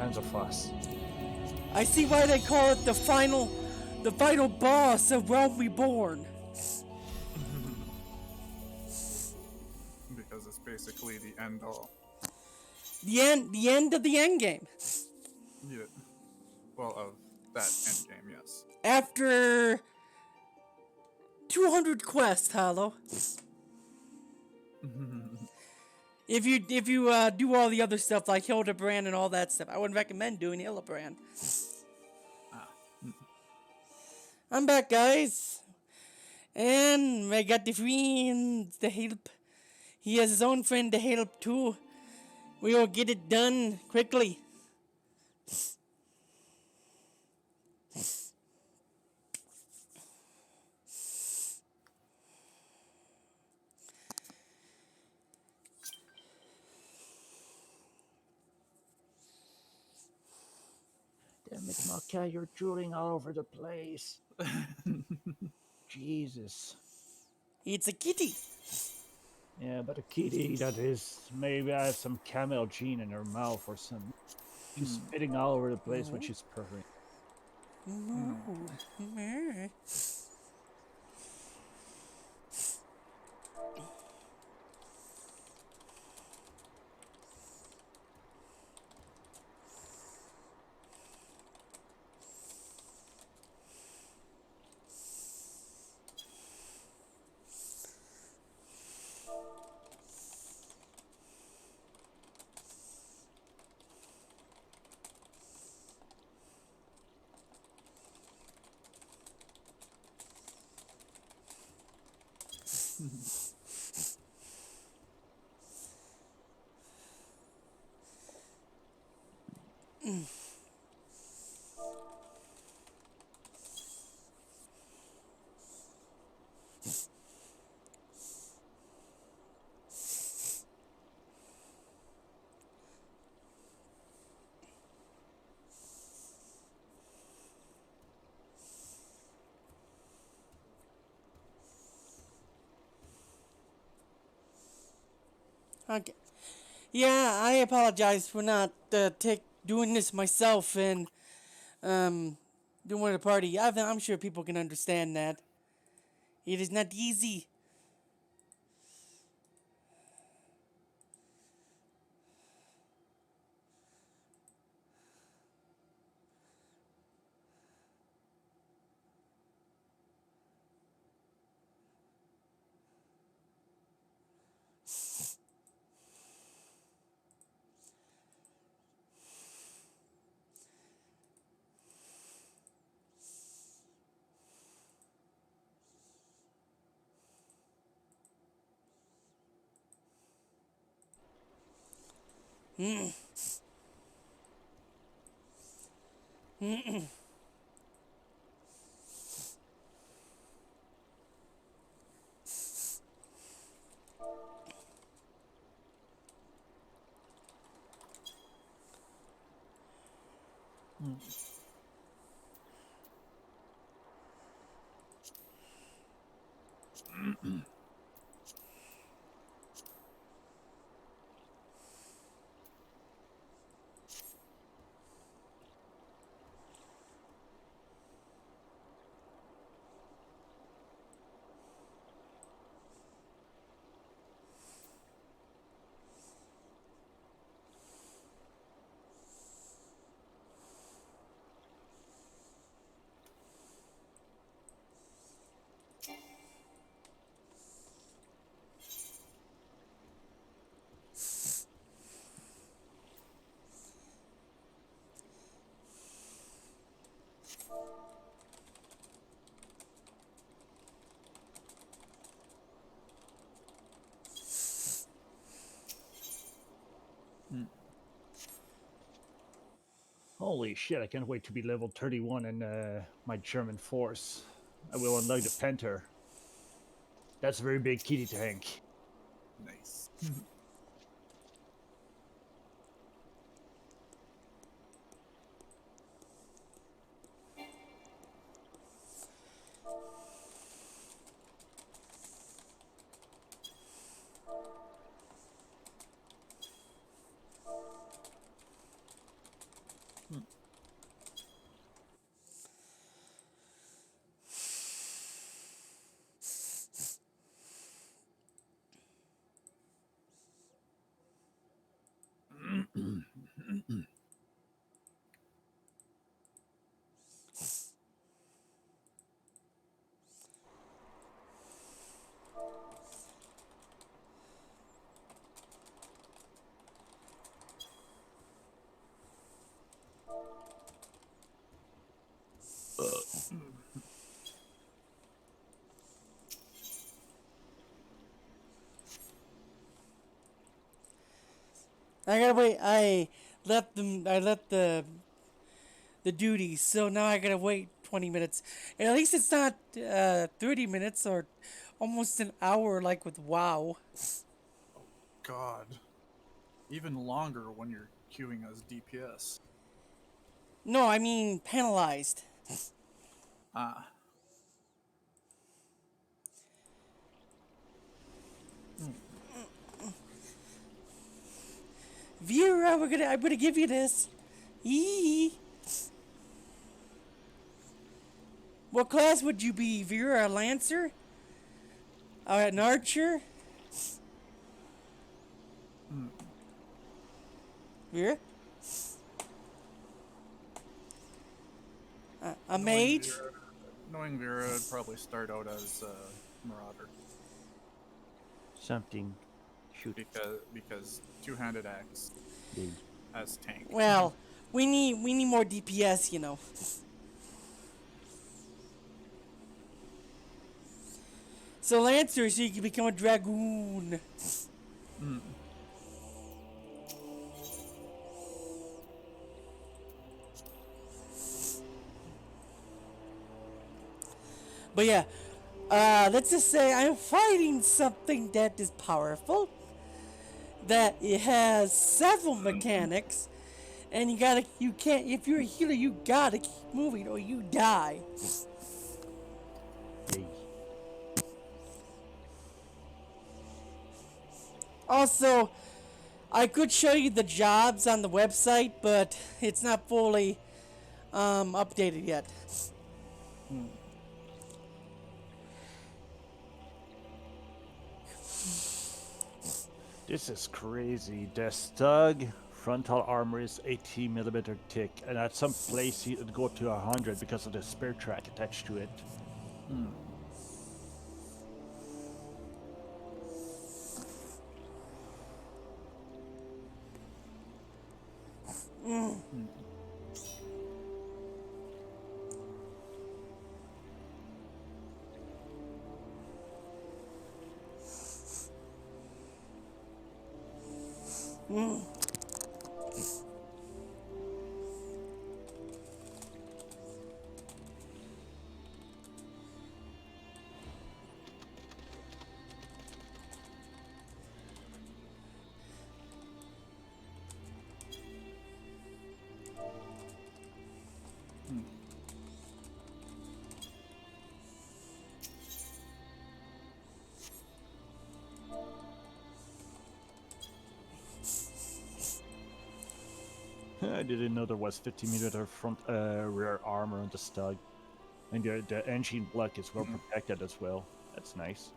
kinds of fuss. I see why they call it the final boss of Realm Reborn. Because it's basically the end all. The end of the end game. Yeah. Well, of that end game, yes. After 200 quests, Hollow. If you do all the other stuff like Hildebrand and all that stuff, I wouldn't recommend doing Hildebrand. I'm back, guys, and I got the friends to help. He has his own friend to help too. We will get it done quickly. Damn it, Maka, you're drooling all over the place. Jesus. It's a kitty. Yeah, but a kitty that is maybe has some camel gene in her mouth or something. She's spitting all over the place when she's purring. Okay. Yeah, I apologize for not doing this myself and doing the party. I'm sure people can understand that. It is not easy. Holy shit, I can't wait to be level 31 in my German force. I will unlock the Panther. That's a very big kitty tank. Nice. I gotta wait. I left them. I left the duties, so now I gotta wait 20 minutes. And at least it's not 30 minutes or almost an hour like with WoW. God. Even longer when you're queuing as DPS. No, I mean penalized. Ah. Vera, I'm gonna give you this. Yee. What class would you be, Vera? A lancer? An archer? Vera? A mage? Knowing Vera would probably start out as Marauder. Something. Shoot. Because two-handed axe Yay. as tank. Well, we need more DPS, you know. So lancer, so you can become a dragoon. But yeah, let's just say I'm fighting something that is powerful, that it has several mechanics, and you can't, if you're a healer, you gotta keep moving or you die. Yay. Also, I could show you the jobs on the website, but it's not fully updated yet. This is crazy. The Stug frontal armor is 18 millimeter thick, and at some place it would go to 100 because of the spear track attached to it. I didn't know there was 50 millimeter front rear armor on the Stug. And the engine block is well protected as well. That's nice.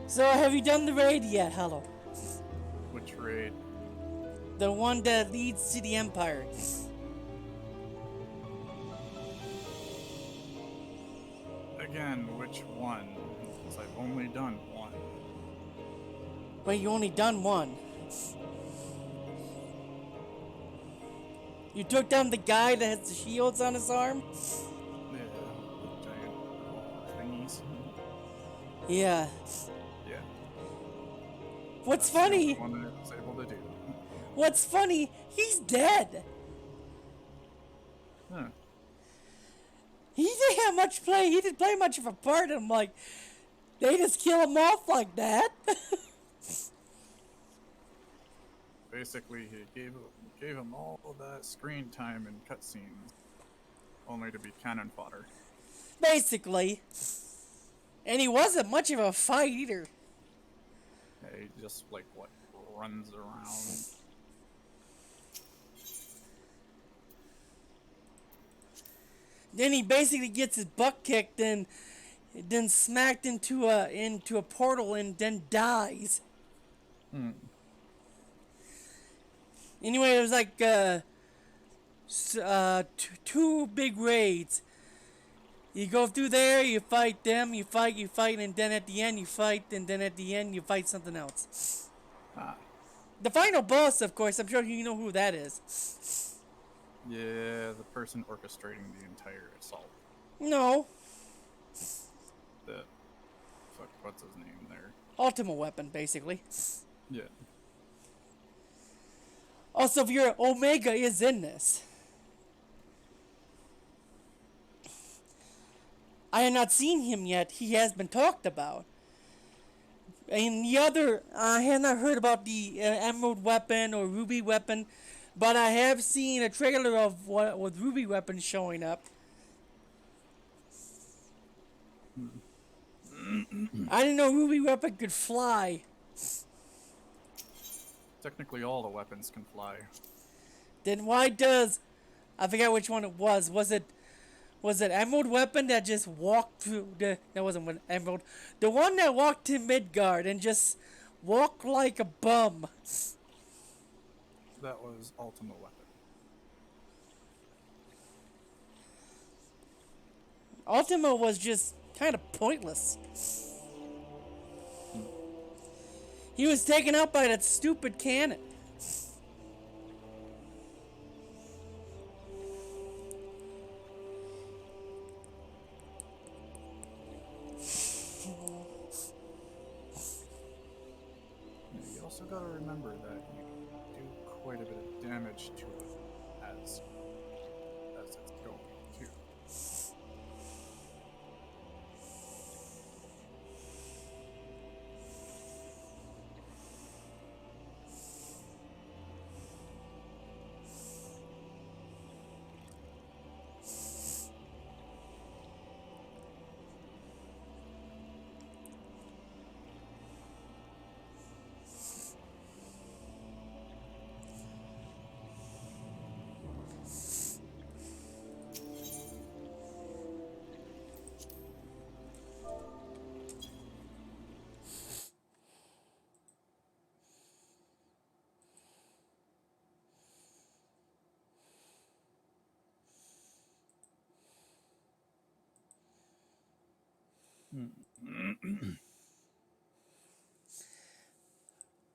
So have you done the raid yet, Hello? Which raid? The one that leads to the Empire. Again, which one? Because I've only done one. Wait, you only done one. You took down the guy that has the shields on his arm? Yeah, giant thingies. Yeah. Yeah. What's That's the only funny? one that I was able to do. What's funny? He's dead. Huh. He didn't have much play. He didn't play much of a part. I'm like, they just kill him off like that. Basically, he gave him all of that screen time and cutscenes, only to be cannon fodder. Basically. And he wasn't much of a fight either. Yeah, he just like what runs around. Then he basically gets his butt kicked and then smacked into a portal and then dies. Hmm. Anyway, it was like two big raids. You go through there, you fight them, you fight, and then at the end you fight, and then at the end you fight something else. Ah, The final boss, of course, I'm sure you know who that is. yeah, the person orchestrating the entire assault. No, The fuck, what's his name there? ultimate weapon, basically. Yeah. Also, your Omega is in this. I have not seen him yet. He has been talked about. And the other, I have not heard about the Emerald weapon or Ruby weapon, but I have seen a trailer of what with Ruby weapon showing up. I didn't know Ruby weapon could fly. Technically, all the weapons can fly. Then why does I forget which one it was? Was it Emerald weapon that just walked through the? That wasn't one Emerald. The one that walked to Midgard and just walked like a bum. That was Ultimate Weapon. Ultima was just kind of pointless. He was taken out by that stupid cannon. You also gotta remember that you do quite a bit of damage to it as it's going too.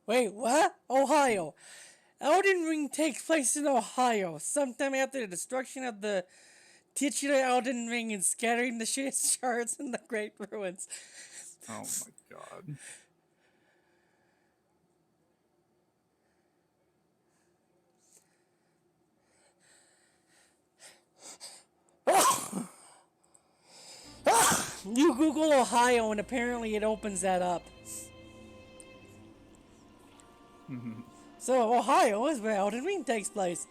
Wait, what? Ohio. Elden Ring takes place in Ohio, sometime after the destruction of the titular Elden Ring and scattering the shards in the Great Ruins. Oh my god. You Google Ohio and apparently it opens that up. So Ohio is where Elden Ring takes place.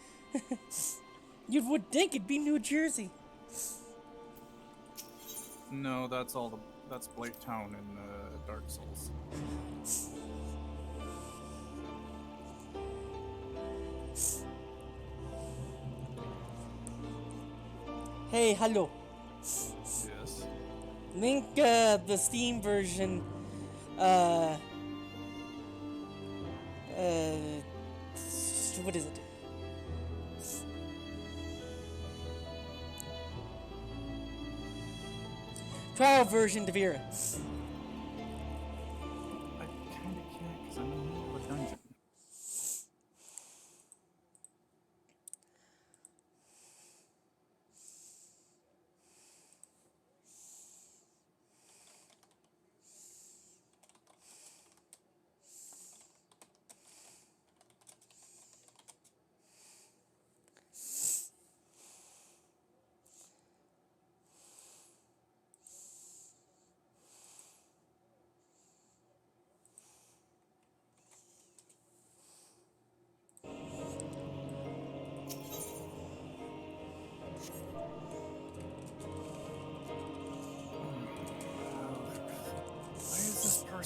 You would think it'd be New Jersey. No, that's Blight Town in Dark Souls. Hey, hello. Yes. Link the Steam version. What is it? Trial version to Vera. I kinda can't because I'm in the middle of a dungeon.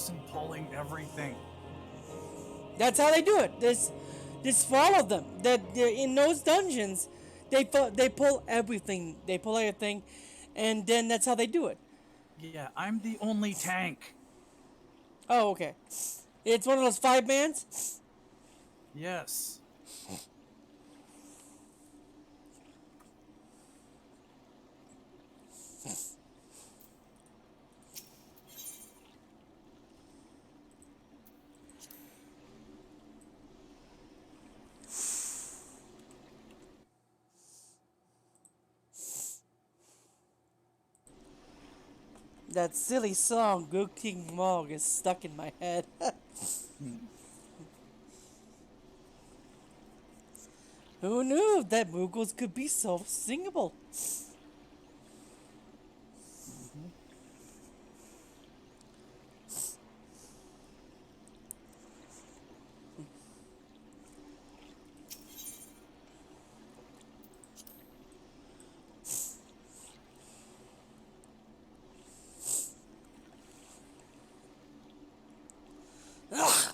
person pulling everything. That's how they do it. Just follow them. That in those dungeons, they pull everything. They pull everything, and then that's how they do it. Yeah, I'm the only tank. Oh, okay. It's one of those 5-mans. Yes. That silly song, Good King Mog, is stuck in my head. Who knew that Moogles could be so singable? Mm-hmm. Ugh!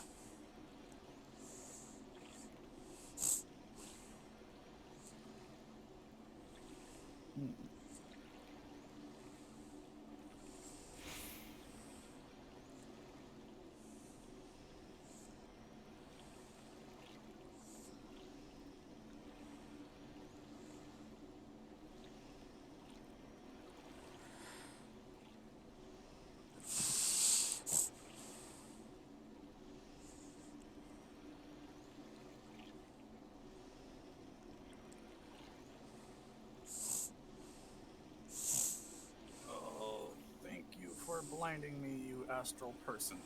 Oh, thank you for blinding me, you astral person.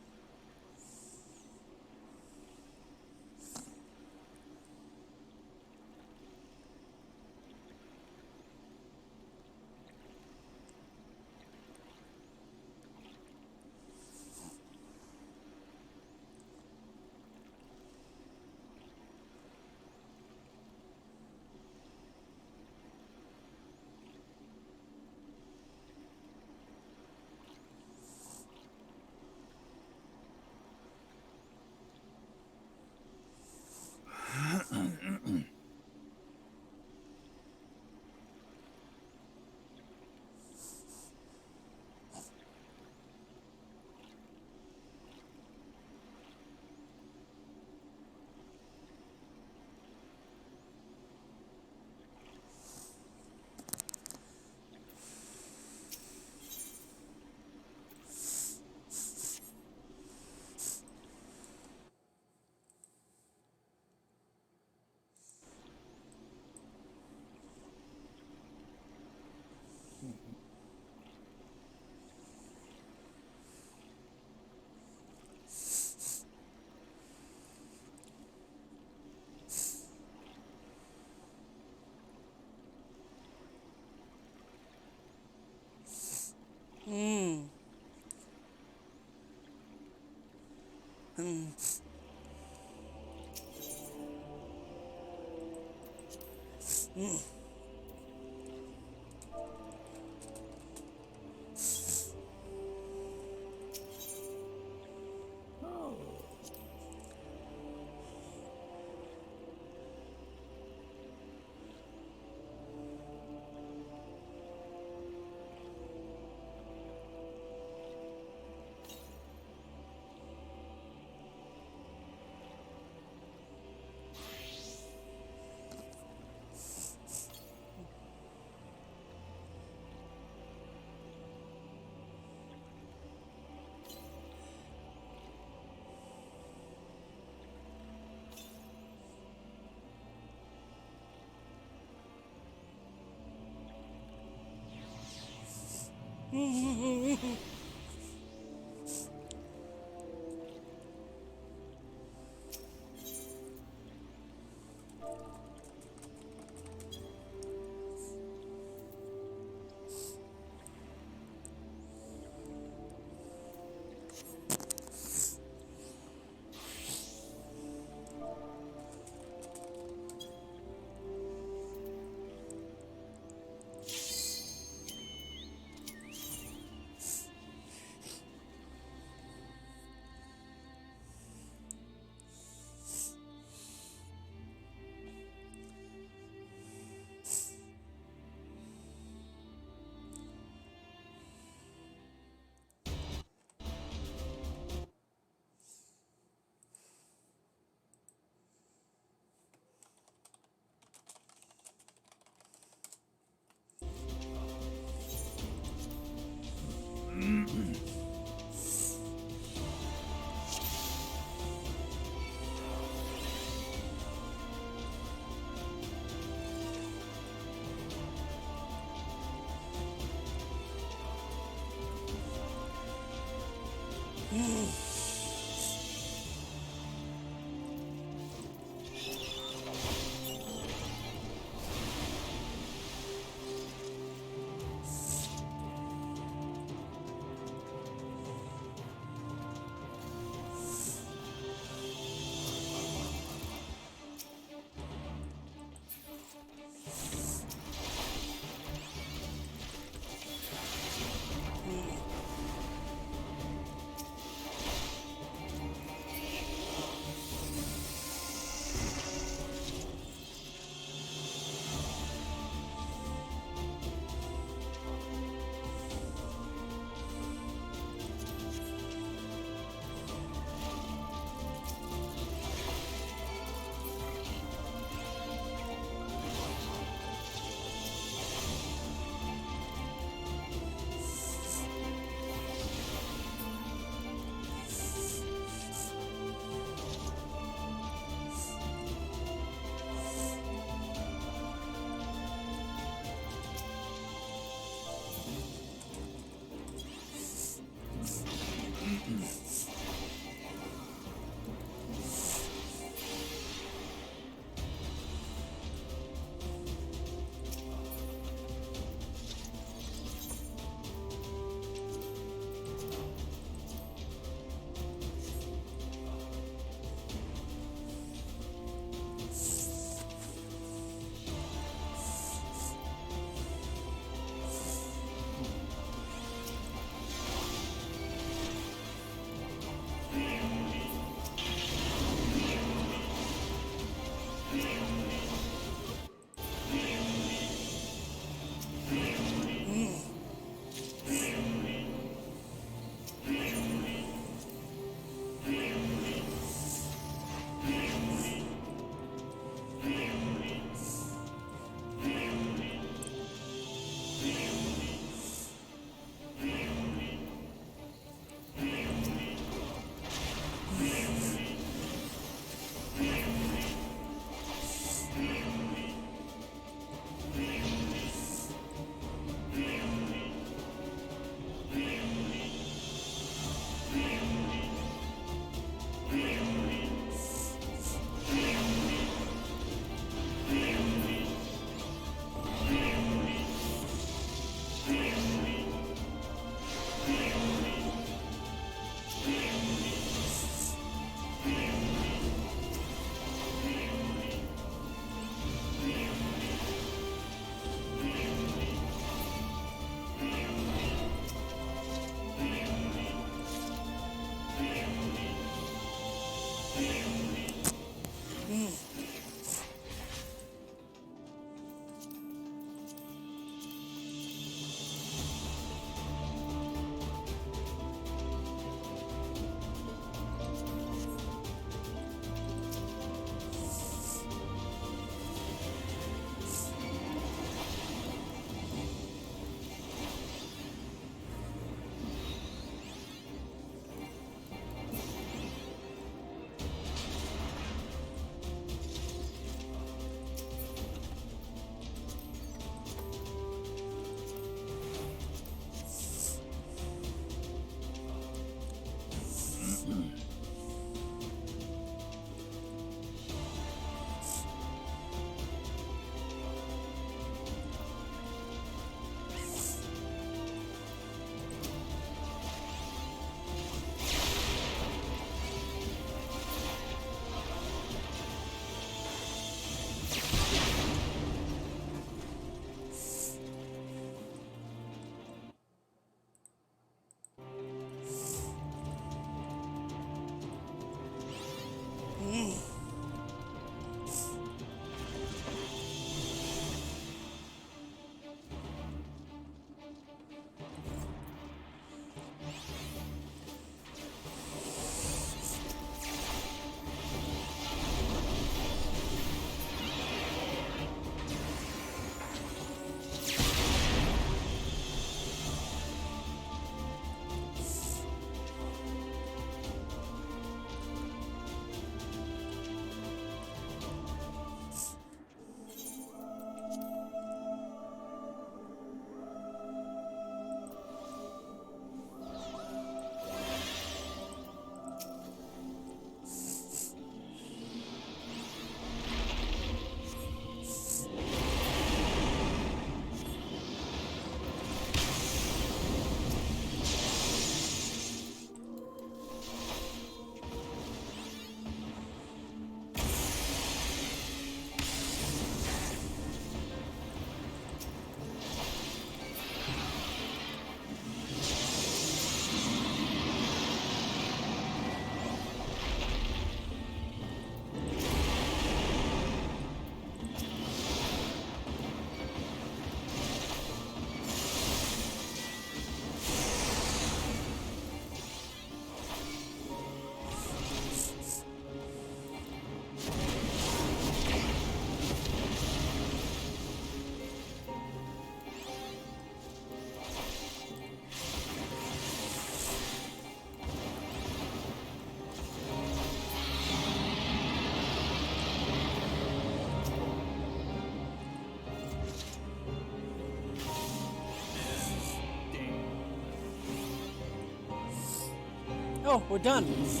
Oh, we're done. Reason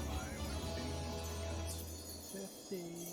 why I'm thinking is because 50.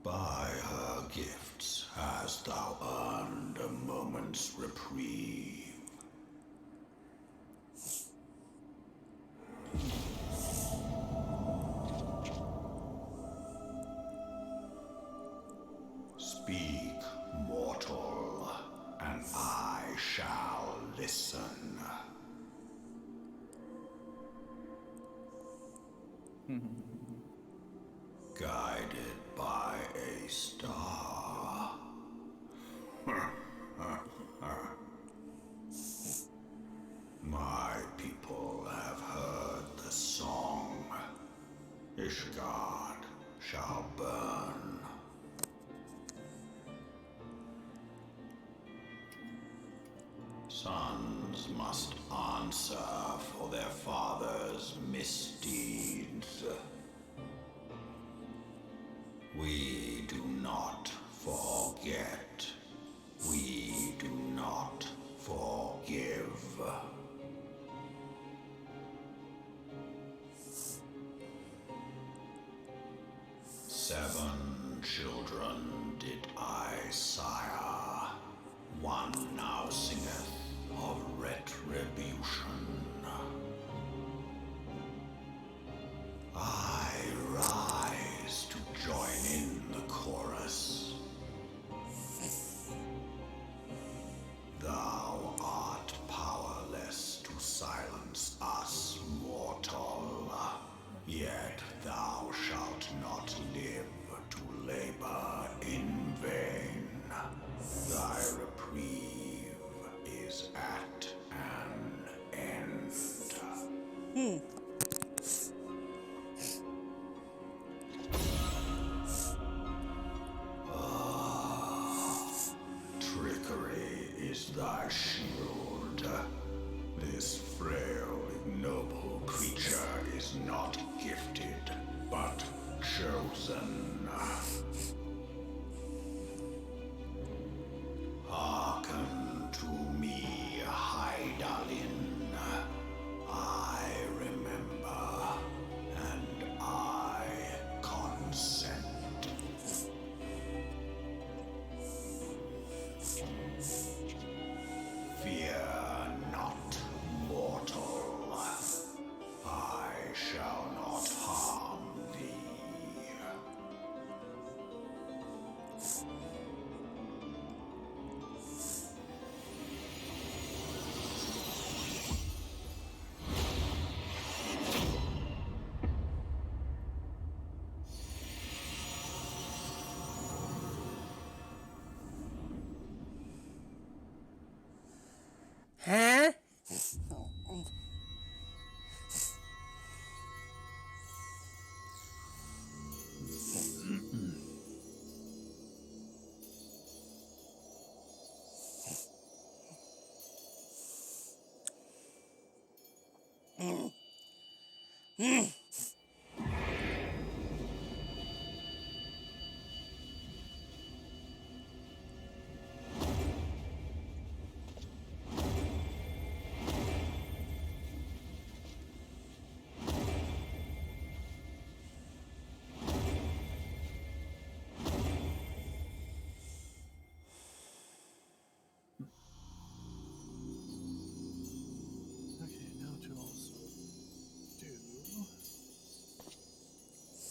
By her gifts hast thou earned a moment's reprieve. Speak, mortal, and I shall listen. Guided by a star. My people have heard the song. Ishgard shall burn. Sons sons must answer for their father's misdeeds. We do not forget. We do not forgive. Seven children did I sire. One now singeth of retribution. I rise to join in the chorus. Thou art powerless to silence us, mortal. Yet thou shalt not live to labor in vain. Thy reprieve is at an end. Trickery is thy shield. This frail, ignoble creature is not gifted, but chosen. Hearken to me, Hydaelyn. I remember, and I consent. Fear not, mortal. I shall not harm thee. Huh? Okay, now to also do.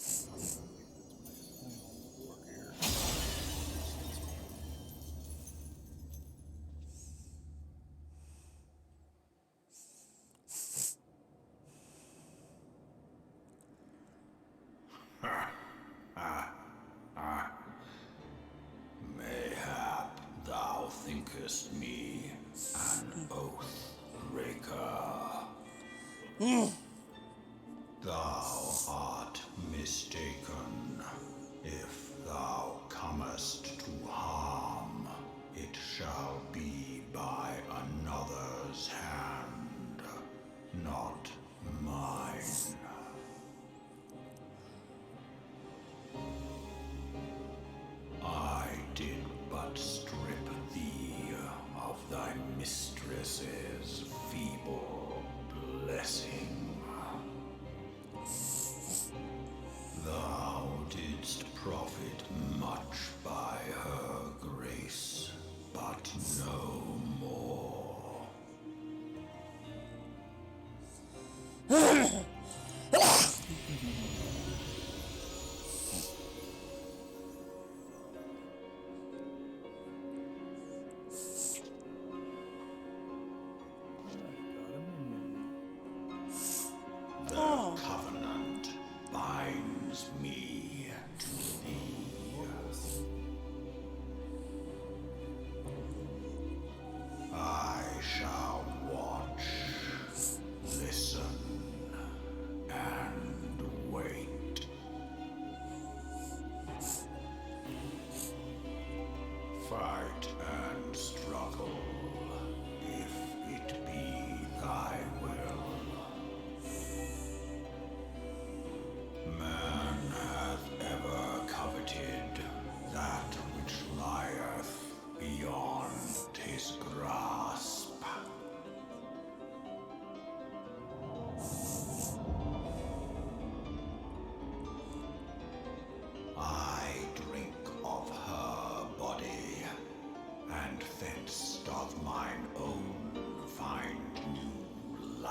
That's my final warrior. Mayhap thou thinkest me an oath breaker. Thou art mistaken. If thou comest to harm, it shall be by another's hand, not mine. I did but strip thee of thy mistress's feeble blessing.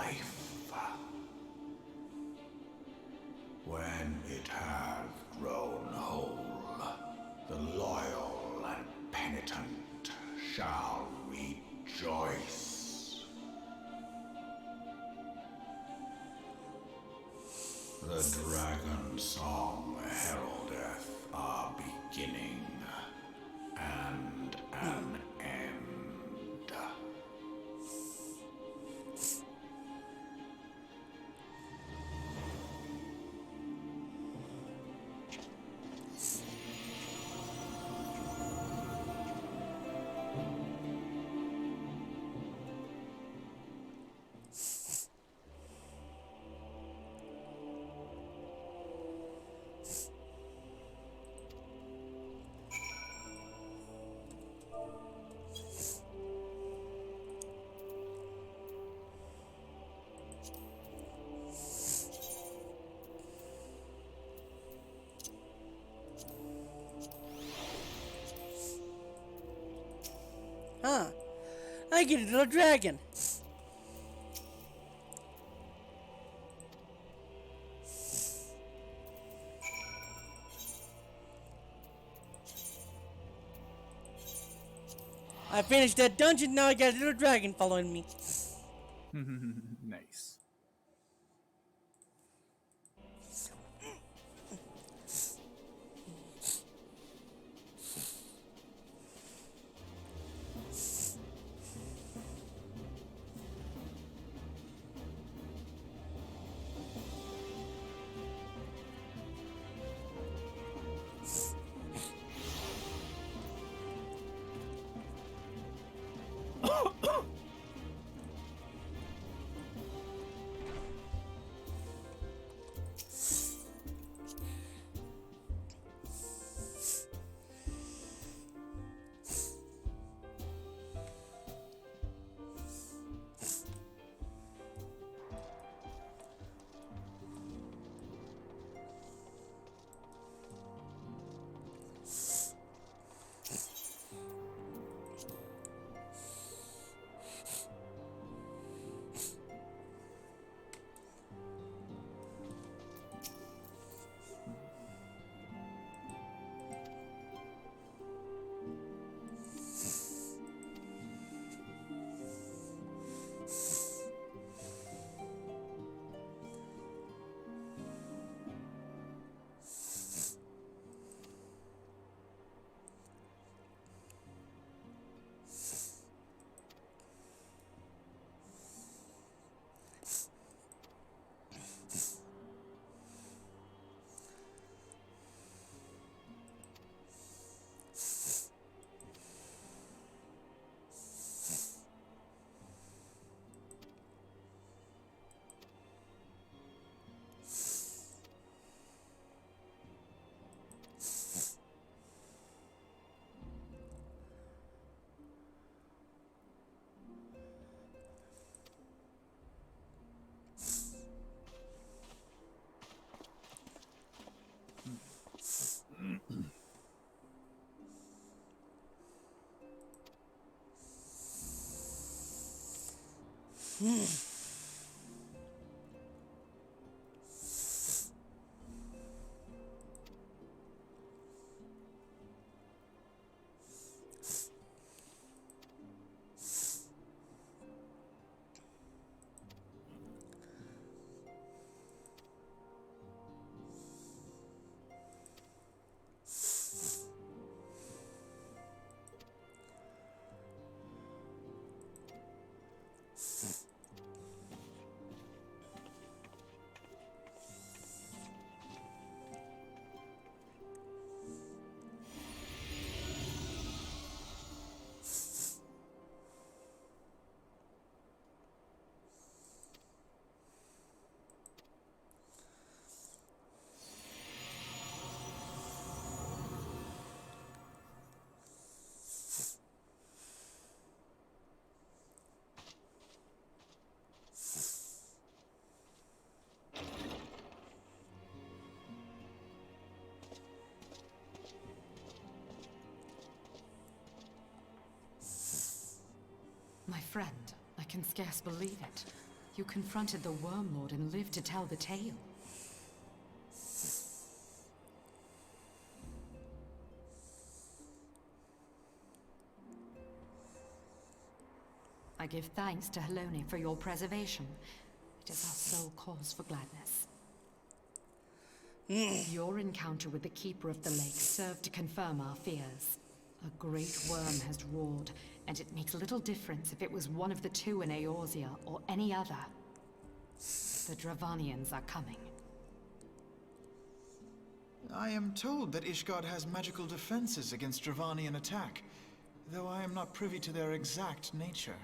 life. When it hath grown whole, the loyal and penitent shall rejoice. The dragon song heraldeth a beginning and an end. Huh. I get a little dragon. I finished that dungeon, now I got a little dragon following me. Nice. My friend, I can scarce believe it. You confronted the Worm Lord and lived to tell the tale. I give thanks to Helone for your preservation. It is our sole cause for gladness. Your encounter with the Keeper of the Lake served to confirm our fears. A great worm has roared, and it makes little difference if it was one of the two in Eorzea or any other. The Dravanians are coming. I am told that Ishgard has magical defenses against Dravanian attack, though I am not privy to their exact nature.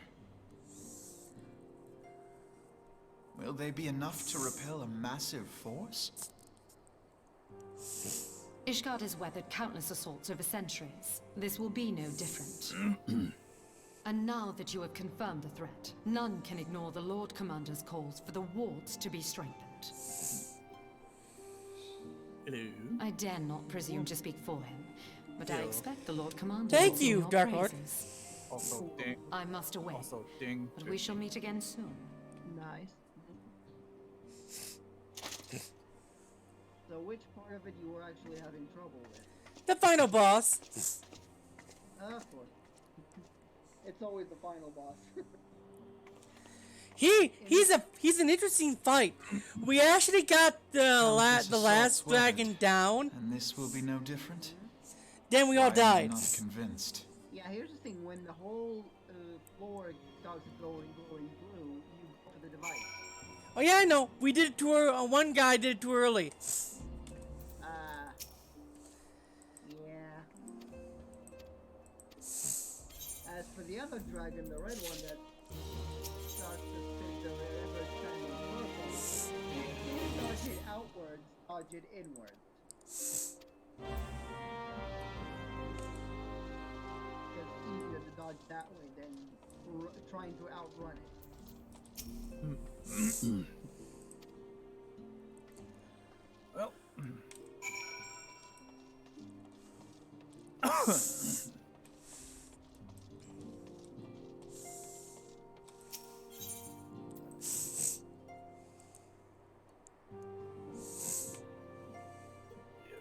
Will they be enough to repel a massive force? Ishgard has weathered countless assaults over centuries. This will be no different. And now that you have confirmed the threat, none can ignore the Lord Commander's calls for the wards to be strengthened. Hello. I dare not presume to speak for him, but I Yo. expect the Lord Commander Thank will sing you, your Dark Lord. praises. Also, ding. I must away, Also, ding. but we shall meet again soon. Nice. So which part of it you were actually having trouble with? The final boss. Of course. It's always the final boss. He's an interesting fight. We actually got the last dragon down. And this will be no different? Then we all I am died. not convinced. Yeah, here's the thing. When the whole floor starts glowing blue, you go to the device. Oh yeah, I know. We did it too early. One guy did it too early. Yeah. As for the other dragon, the red one that starts to spin the ever shining purple, you can't dodge it outwards, dodge it inwards. It's easier to dodge that way than trying to outrun it. Well.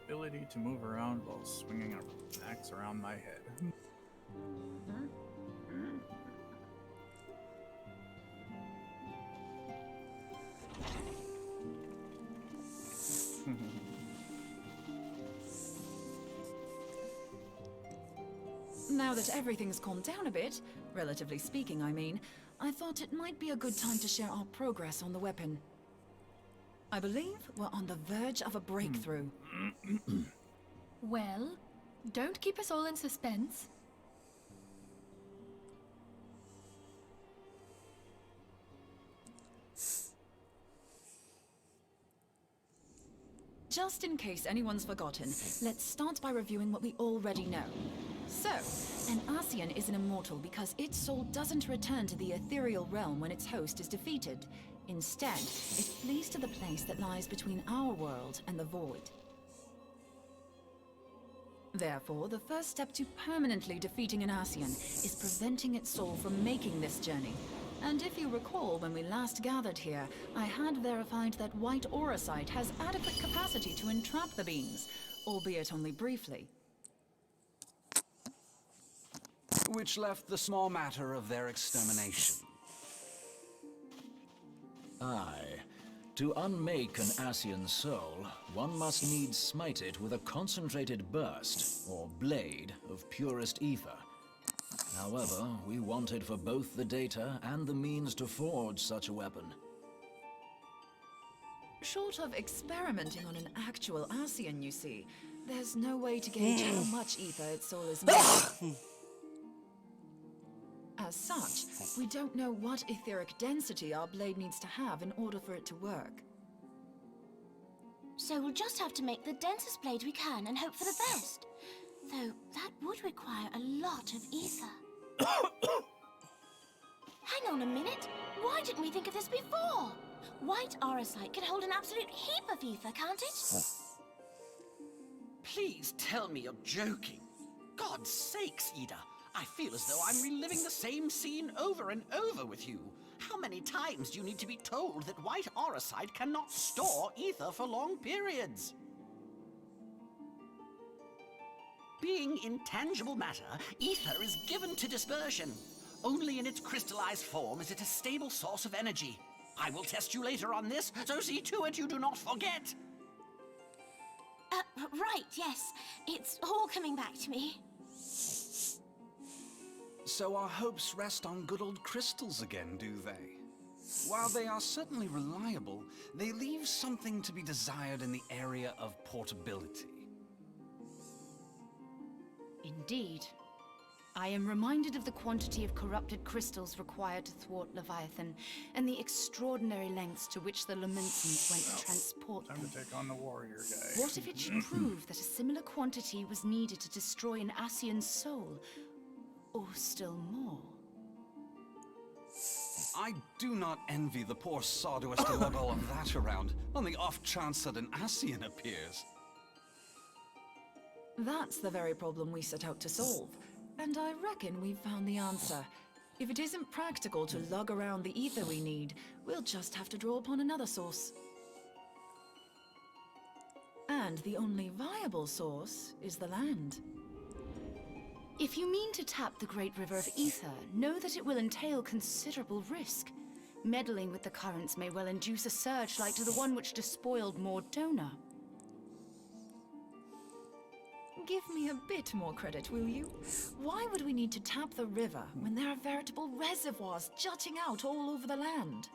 The ability to move around while swinging an axe around my head. Now that everything's calmed down a bit, relatively speaking I mean, I thought it might be a good time to share our progress on the weapon. I believe we're on the verge of a breakthrough. Well, don't keep us all in suspense. Just in case anyone's forgotten, let's start by reviewing what we already know. So, an Ascian is an immortal because its soul doesn't return to the ethereal realm when its host is defeated. Instead, it flees to the place that lies between our world and the void. Therefore, the first step to permanently defeating an Ascian is preventing its soul from making this journey. And if you recall, when we last gathered here, I had verified that white auracite has adequate capacity to entrap the beings, albeit only briefly. Which left the small matter of their extermination. Aye. To unmake an Ascian soul, one must needs smite it with a concentrated burst, or blade, of purest ether. However, we wanted for both the data and the means to forge such a weapon. Short of experimenting on an actual Ascian, you see, there's no way to gauge how much ether its soul is made. As such, we don't know what etheric density our blade needs to have in order for it to work. So we'll just have to make the densest blade we can and hope for the best. Though that would require a lot of ether. Hang on a minute. Why didn't we think of this before? White auracite can hold an absolute heap of ether, can't it? Please tell me you're joking. God's sakes, Ida. I feel as though I'm reliving the same scene over and over with you. How many times do you need to be told that white auricite cannot store ether for long periods? Being intangible matter, ether is given to dispersion. Only in its crystallized form is it a stable source of energy. I will test you later on this, so see to it you do not forget. Right, yes. It's all coming back to me. So our hopes rest on good old crystals again, do they? While they are certainly reliable, they leave something to be desired in the area of portability. Indeed. I am reminded of the quantity of corrupted crystals required to thwart Leviathan, and the extraordinary lengths to which the Lamentsons went to transport them. Time to take on the warrior guy. What if it should prove that a similar quantity was needed to destroy an Ascian's soul? Or still more? I do not envy the poor sod who has to lug all of that around, on the off chance that an Ascian appears. That's the very problem we set out to solve. And I reckon we've found the answer. If it isn't practical to lug around the ether we need, we'll just have to draw upon another source. And the only viable source is the land. If you mean to tap the Great River of Ether, know that it will entail considerable risk. Meddling with the currents may well induce a surge like to the one which despoiled Mordona. Give me a bit more credit, will you? Why would we need to tap the river when there are veritable reservoirs jutting out all over the land?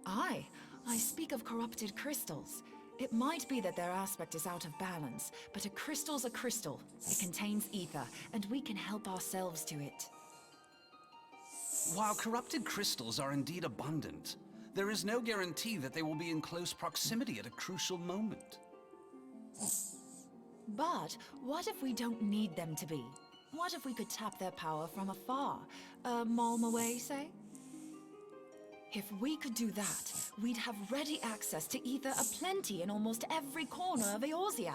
I speak of corrupted crystals. It might be that their aspect is out of balance, but a crystal's a crystal. It contains ether, and we can help ourselves to it. While corrupted crystals are indeed abundant, there is no guarantee that they will be in close proximity at a crucial moment. But what if we don't need them to be? What if we could tap their power from afar? A malm away, say? If we could do that, we'd have ready access to ether aplenty in almost every corner of Eorzea.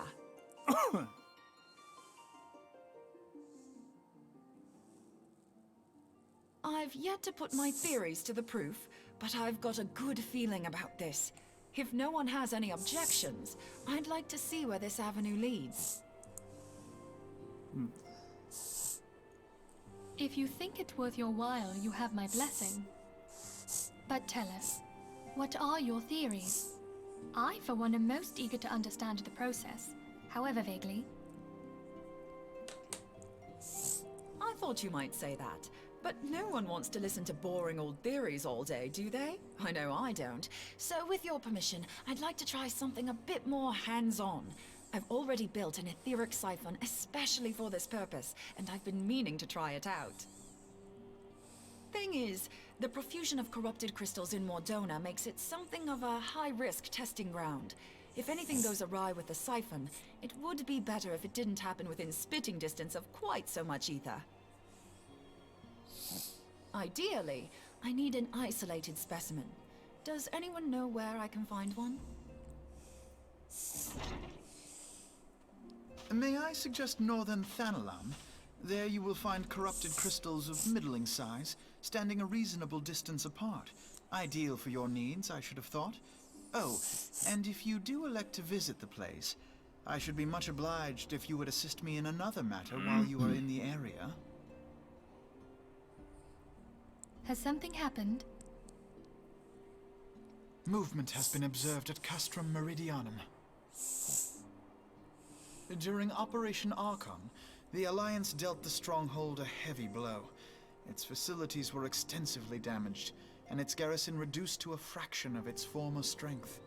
I've yet to put my theories to the proof, but I've got a good feeling about this. If no one has any objections, I'd like to see where this avenue leads. If you think it worth your while, you have my blessing. But tell us, what are your theories? I, for one, am most eager to understand the process, however vaguely. I thought you might say that. But no one wants to listen to boring old theories all day, do they? I know I don't. So with your permission, I'd like to try something a bit more hands-on. I've already built an etheric siphon especially for this purpose, and I've been meaning to try it out. Thing is, the profusion of corrupted crystals in Mordona makes it something of a high-risk testing ground. If anything goes awry with the siphon, it would be better if it didn't happen within spitting distance of quite so much ether. Ideally, I need an isolated specimen. Does anyone know where I can find one? May I suggest northern Thanalam? There you will find corrupted crystals of middling size, standing a reasonable distance apart. Ideal for your needs, I should have thought. Oh, and if you do elect to visit the place, I should be much obliged if you would assist me in another matter while you are in the area. Has something happened? Movement has been observed at Castrum Meridianum. During Operation Archon, the Alliance dealt the stronghold a heavy blow. Its facilities were extensively damaged, and its garrison reduced to a fraction of its former strength.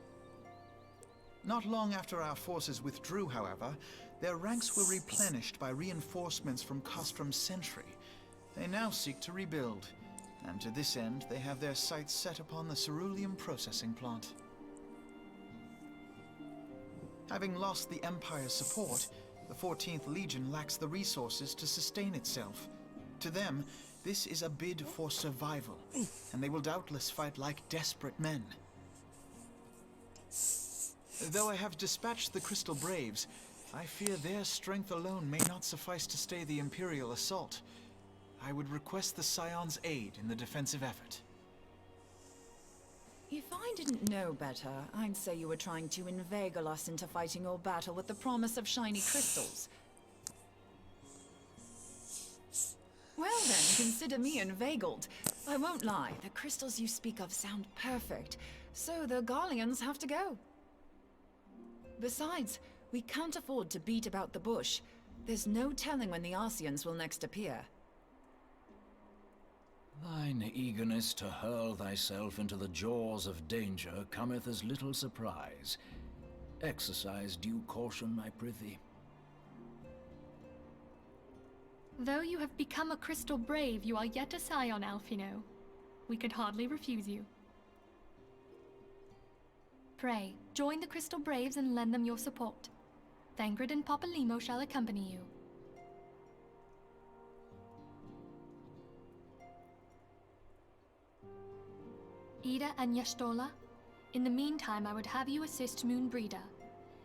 Not long after our forces withdrew, however, their ranks were replenished by reinforcements from Castrum's sentry. They now seek to rebuild, and to this end they have their sights set upon the ceruleum processing plant. Having lost the Empire's support, the 14th Legion lacks the resources to sustain itself. To them, this is a bid for survival, and they will doubtless fight like desperate men. Though I have dispatched the Crystal Braves, I fear their strength alone may not suffice to stay the Imperial assault. I would request the Scion's aid in the defensive effort. I didn't know better, I'd say you were trying to inveigle us into fighting your battle with the promise of shiny crystals. Well then, consider me inveigled. I won't lie, the crystals you speak of sound perfect, so the Garleans have to go. Besides, we can't afford to beat about the bush. There's no telling when the Arsians will next appear. Thine eagerness to hurl thyself into the jaws of danger cometh as little surprise. Exercise due caution, I prithee. Though you have become a crystal brave, you are yet a scion, Alphino. We could hardly refuse you. Pray, join the Crystal Braves and lend them your support. Thangred and Papalymo shall accompany you. Ida and Yashtola, in the meantime I would have you assist Moonbreeder.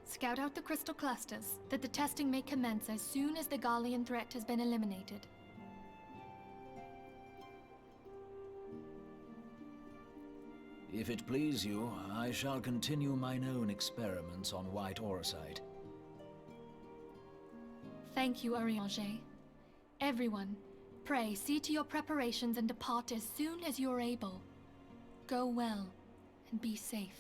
Scout out the crystal clusters, that the testing may commence as soon as the Garlean threat has been eliminated. If it please you, I shall continue mine own experiments on white orosite. Thank you, Arianger. Everyone, pray see to your preparations and depart as soon as you are able. Go well, and be safe.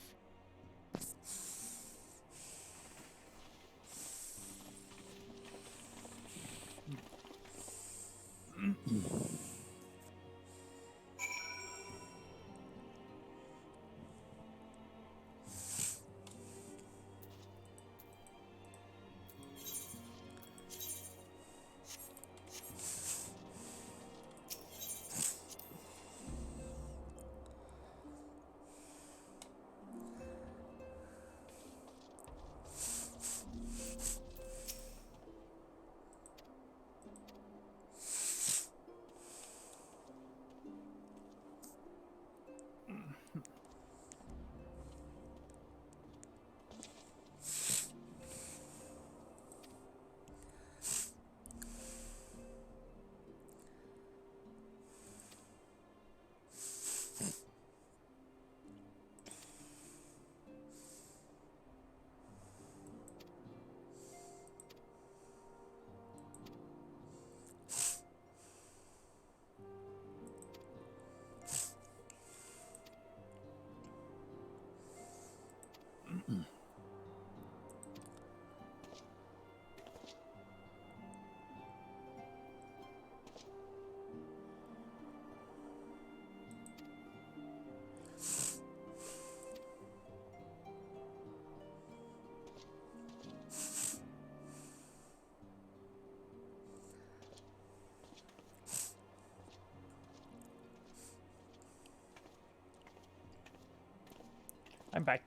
I'm back.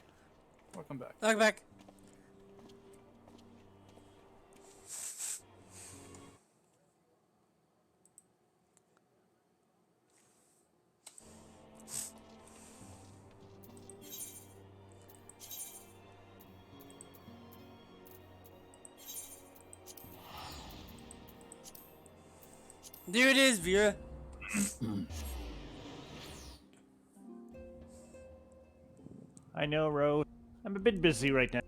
Welcome back. Welcome back. There it is, Vera. I know, Ro. I'm a bit busy right now.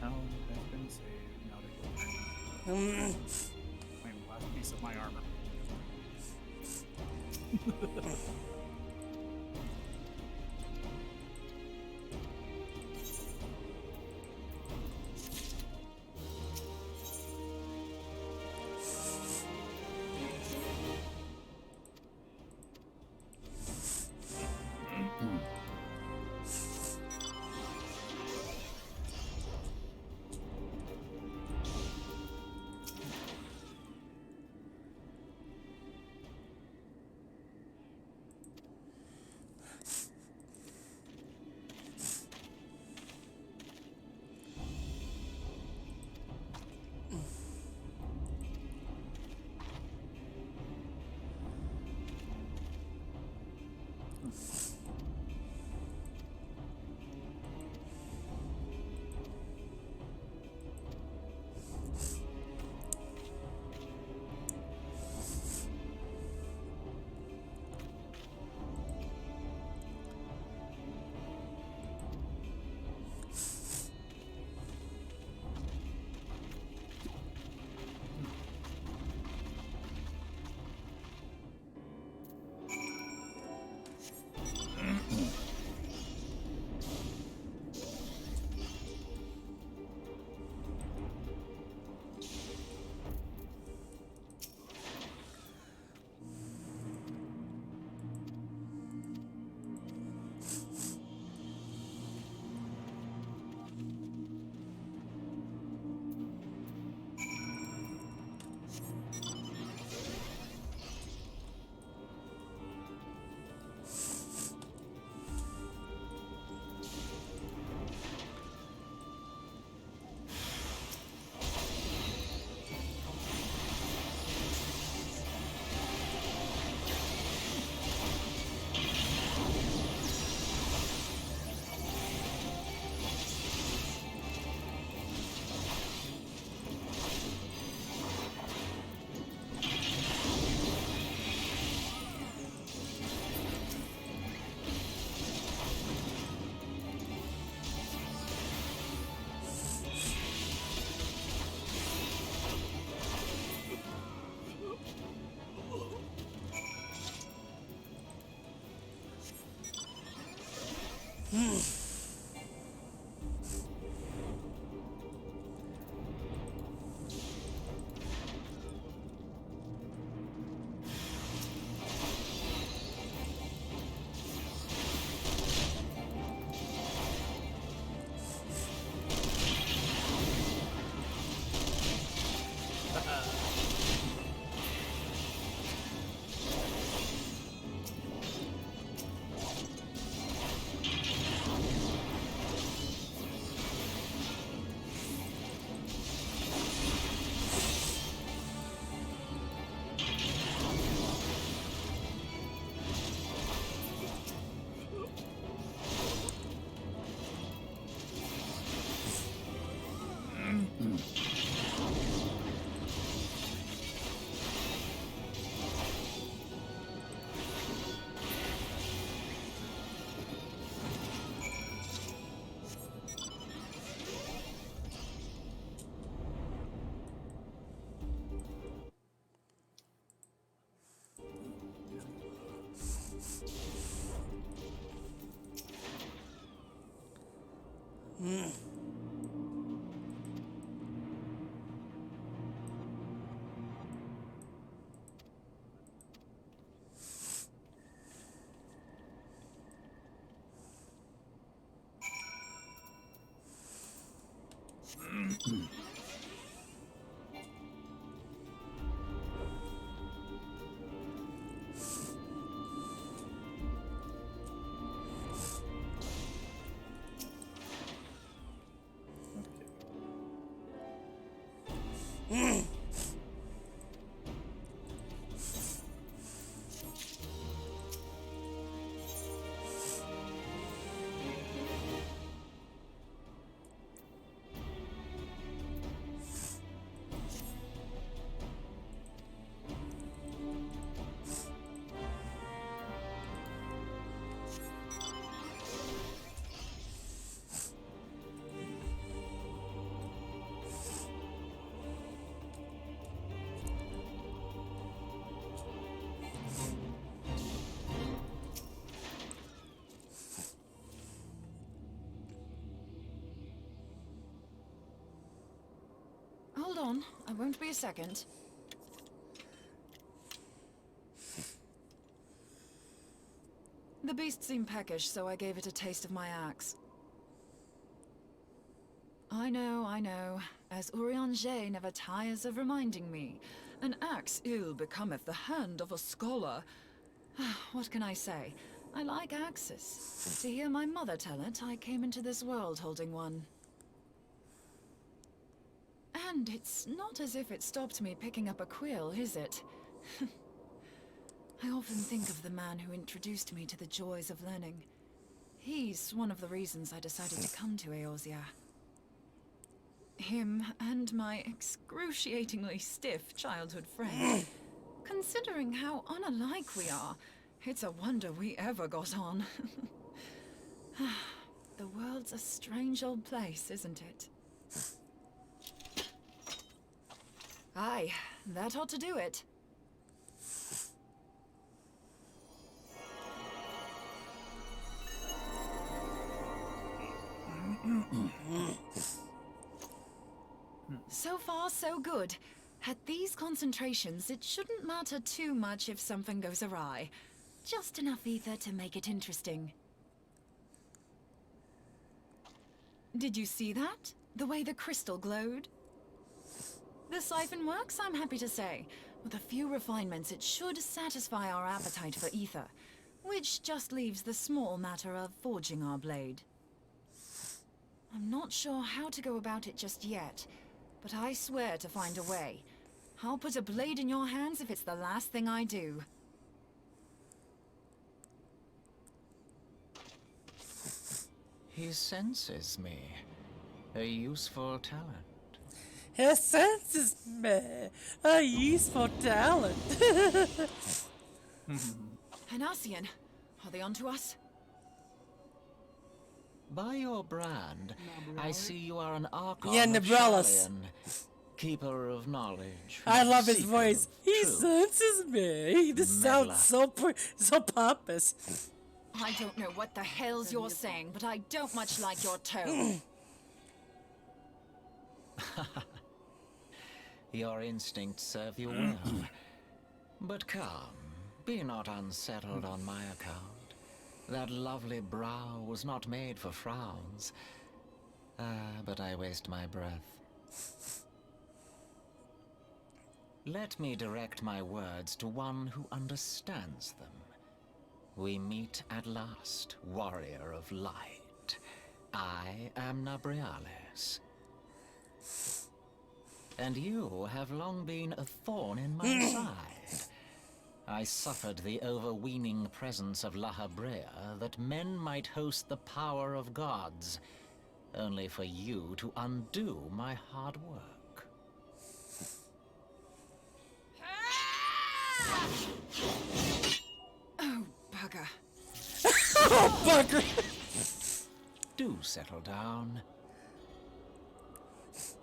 town has been saved. Now that you'll claim the last piece of my armor. on. I won't be a second. The beast seemed peckish, so I gave it a taste of my axe. I know, as Urianger never tires of reminding me. An axe ill becometh the hand of a scholar. What can I say? I like axes. To hear my mother tell it, I came into this world holding one. And it's not as if it stopped me picking up a quill, is it? I often think of the man who introduced me to the joys of learning. He's one of the reasons I decided to come to Eorzea. Him and my excruciatingly stiff childhood friend. Considering how unalike we are, it's a wonder we ever got on. The world's a strange old place, isn't it? Aye, that ought to do it. So far, so good. At these concentrations, it shouldn't matter too much if something goes awry. Just enough ether to make it interesting. Did you see that? The way the crystal glowed? The siphon works, I'm happy to say. With a few refinements, it should satisfy our appetite for ether, which just leaves the small matter of forging our blade. I'm not sure how to go about it just yet, but I swear to find a way. I'll put a blade in your hands if it's the last thing I do. He senses me. A useful talent. He senses me. A useful talent. Hanasian, are they onto us? By your brand, I see you are an Archon Yeah, of Nebrellis. Shallion, keeper of knowledge. I love his seeker voice. of He truth. senses me. He just sounds so pompous. I don't know what the hell's you're saying, but I don't much like your tone. Your instincts serve you well. But come, be not unsettled on my account. That lovely brow was not made for frowns. But I waste my breath. Let me direct my words to one who understands them. We meet at last, warrior of light. I am Nabriales. And you have long been a thorn in my side. I suffered the overweening presence of La Habrea that men might host the power of gods, only for you to undo my hard work. Oh, bugger. Oh, bugger! Do settle down.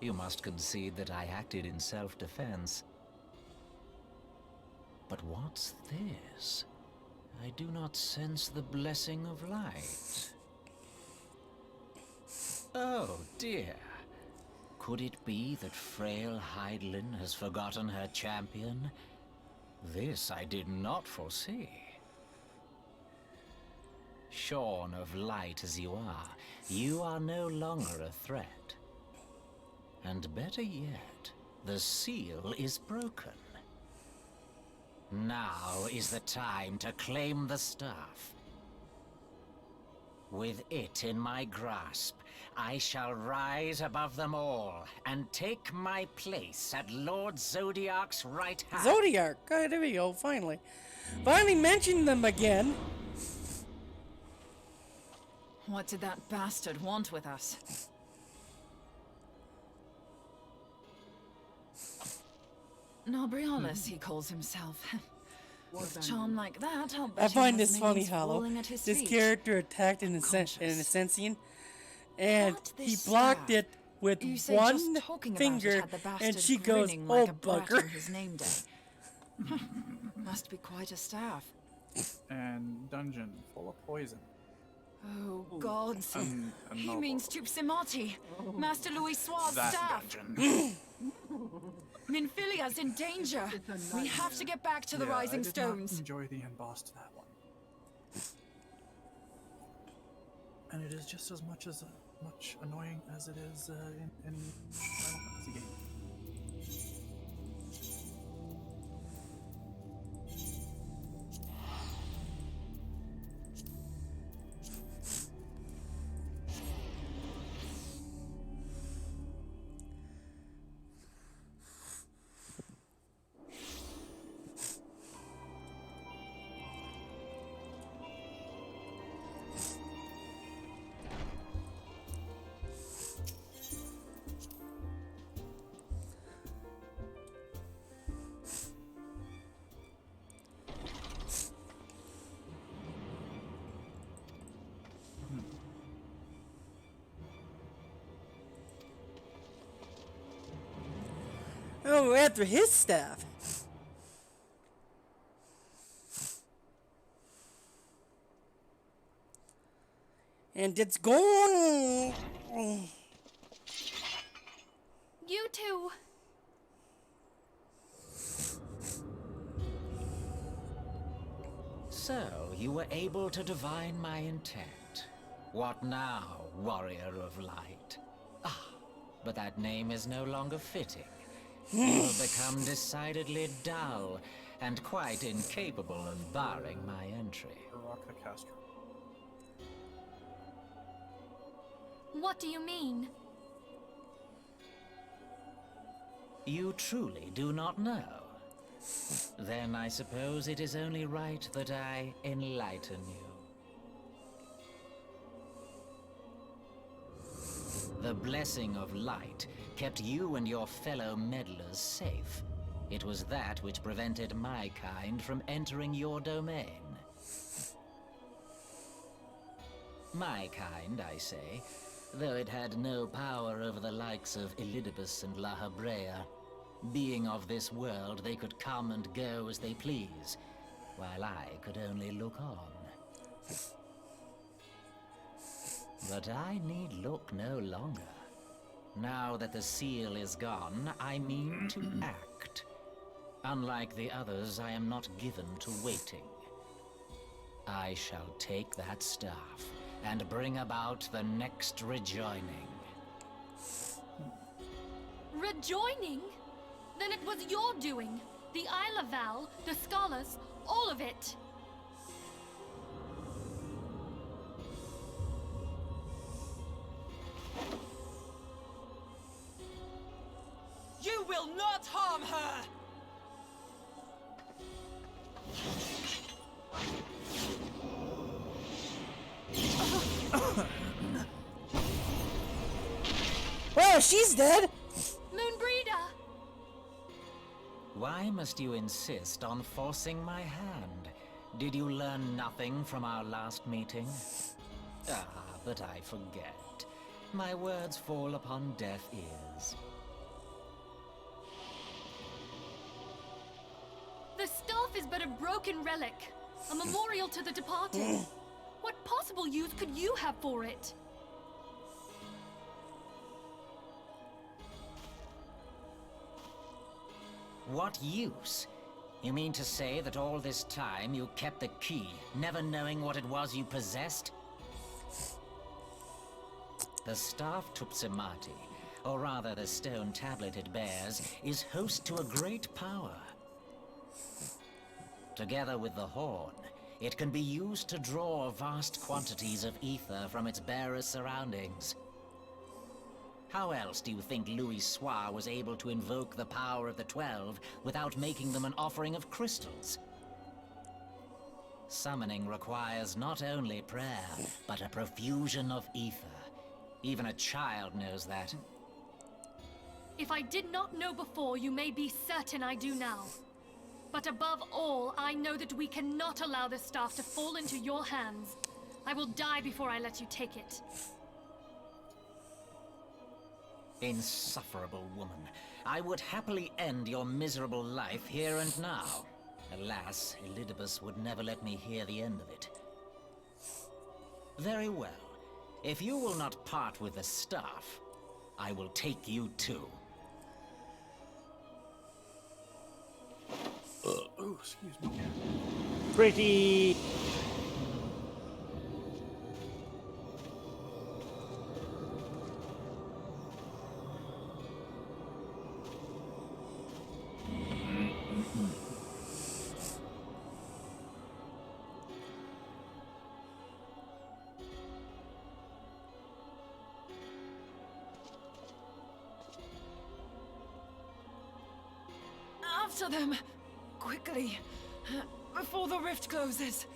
You must concede that I acted in self-defense. But what's this? I do not sense the blessing of light. Oh dear. Could it be that frail Hydelin has forgotten her champion? This I did not foresee. Shorn of light as you are no longer a threat. And better yet, the seal is broken. Now is the time to claim the staff. With it in my grasp, I shall rise above them all and take my place at Lord Zodiac's right hand. Zodiac. Oh, there we go. Finally. Finally mentioned them again. What did that bastard want with us? Nabrialis, he calls himself. With charm like that, I'll bet I find he has this funny, minions Hollow. falling at his This feet. character attacked an Ascension, and Not he this blocked staff. it with You say one just talking about finger, it had the and bastard she goes, grinning "Oh, like a brat bugger." on his name day. Must be quite a staff. And dungeon full of poison. Oh, gods. A He noble. means Tupsimati, Master Louis Suave's That staff. dungeon. Minfilia's in danger. We have to get back to the Rising I did Stones. Not enjoy the end boss to that one. And it is just as much annoying as it is in Final Fantasy game. Oh, we're after his staff. And it's gone. You two. So, you were able to divine my intent. What now, warrior of light? Ah, but that name is no longer fitting. You have become decidedly dull and quite incapable of barring my entry. Rock the Castro. What do you mean? You truly do not know? Then I suppose it is only right that I enlighten you. The blessing of light kept you and your fellow meddlers safe. It was that which prevented my kind from entering your domain. My kind, I say, though it had no power over the likes of Elidibus and La Habrea. Being of this world, they could come and go as they please, while I could only look on. But I need look no longer. Now that the seal is gone, I mean to act. Unlike the others, I am not given to waiting. I shall take that staff and bring about the next rejoining. Rejoining? Then it was your doing. The Isle of Val, the scholars, all of it. You will not harm her! Well, she's dead. Moonbreeder! Why must you insist on forcing my hand? Did you learn nothing from our last meeting? Ah, but I forget. My words fall upon deaf ears. The staff is but a broken relic, a memorial to the departed. What possible use could you have for it? What use? You mean to say that all this time you kept the key, never knowing what it was you possessed? The staff Tupsimati, or rather the stone tablet it bears, is host to a great power. Together with the horn, it can be used to draw vast quantities of ether from its bearer's surroundings. How else do you think Louis Soir was able to invoke the power of the 12 without making them an offering of crystals? Summoning requires not only prayer, but a profusion of ether. Even a child knows that. If I did not know before, you may be certain I do now. But above all, I know that we cannot allow this staff to fall into your hands. I will die before I let you take it. Insufferable woman. I would happily end your miserable life here and now. Alas, Elidibus would never let me hear the end of it. Very well. If you will not part with the staff, I will take you too. Oh, excuse me. Pretty. After them! Quickly! Before the rift closes!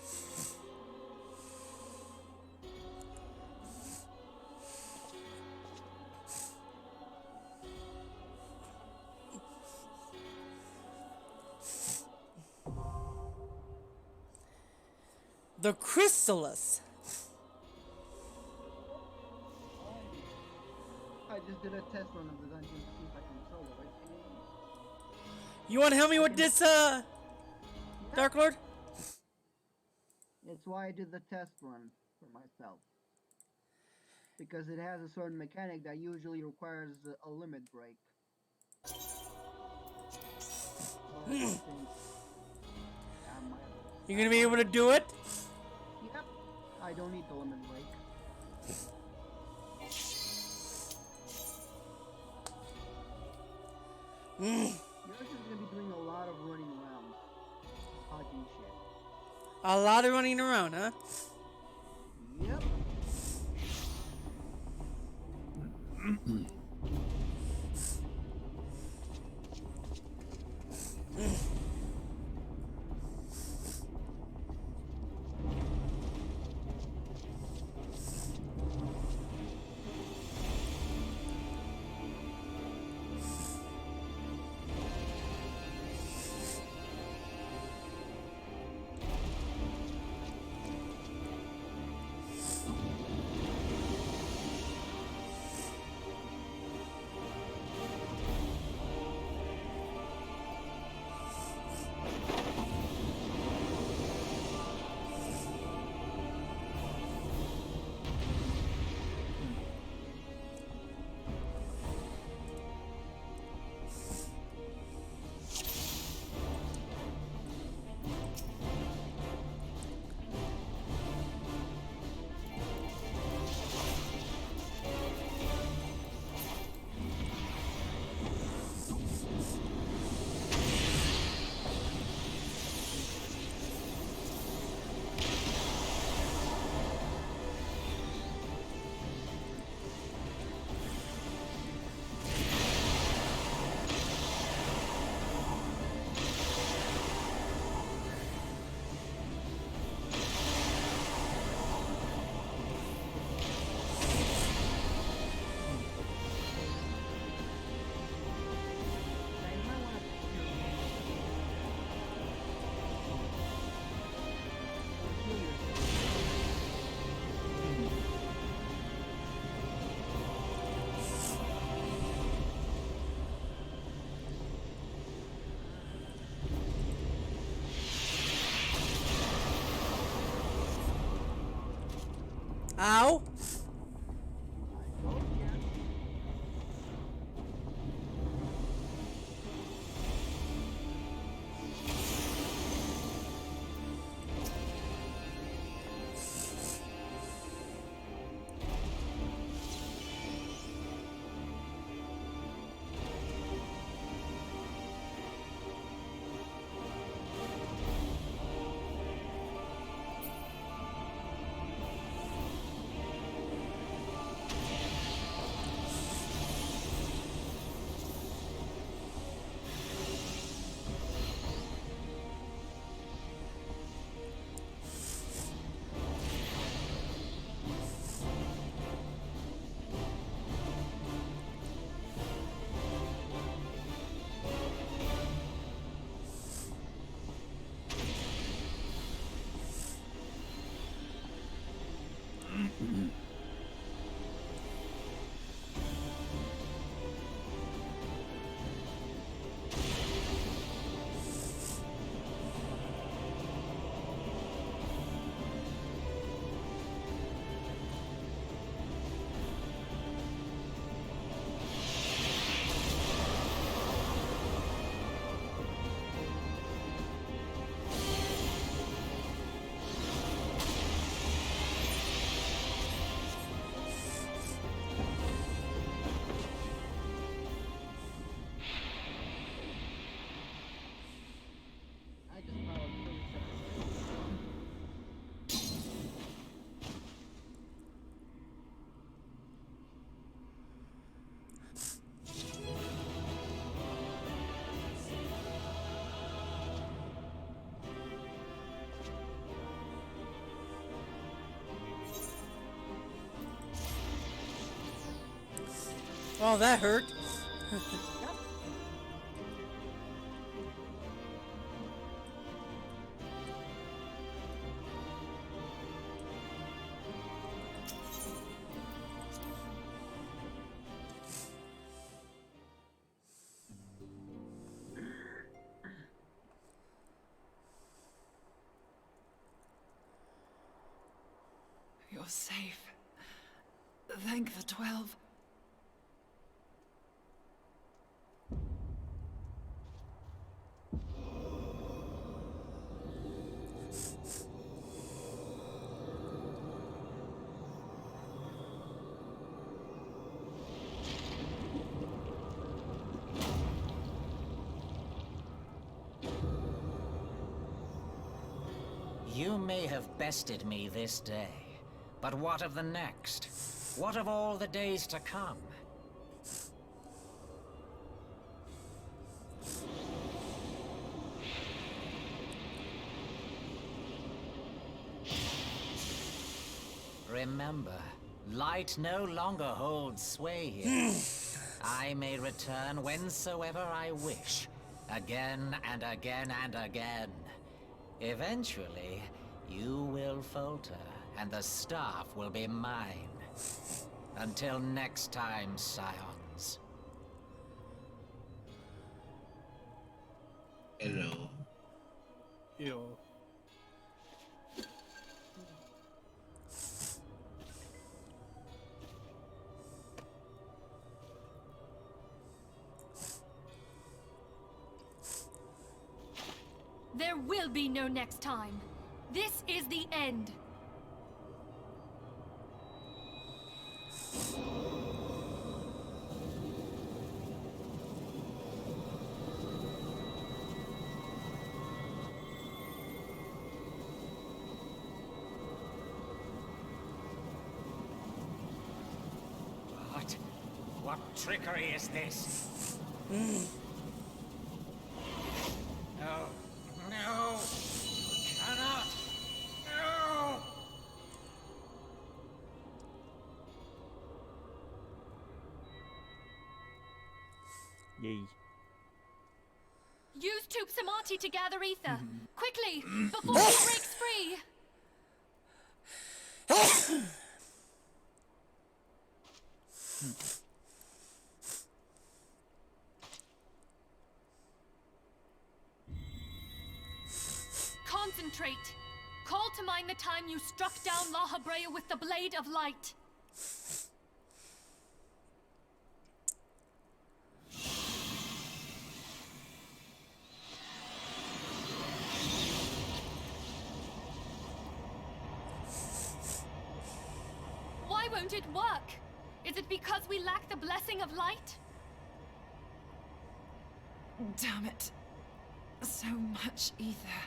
The Chrysalis. I just did a test run of the dungeon to see if I can solo it. You want to help me with this, Dark Lord? It's why I did the test run for myself. Because it has a certain mechanic that usually requires a limit break. You gonna be able to do it? Yep. I don't need the limit break. Yours is gonna be doing a lot of running around. Dodging shit. A lot of running around, huh? Yep. Ow! Oh, that hurt. You're safe. Thank the 12. You may have bested me this day, but what of the next? What of all the days to come? Remember, light no longer holds sway here. I may return whensoever I wish, again and again and again. Eventually, you will falter, and the staff will be mine. Until next time, scions. Hello. Ew. There will be no next time. This is the end. What trickery is this? No. No! Cannot! No! Yay. Use Tube Samati to gather ether. Quickly, before he breaks free! Concentrate. Call to mind the time you struck down La Habrea with the Blade of Light. Why won't it work? Is it because we lack the blessing of light? Damn it. So much ether.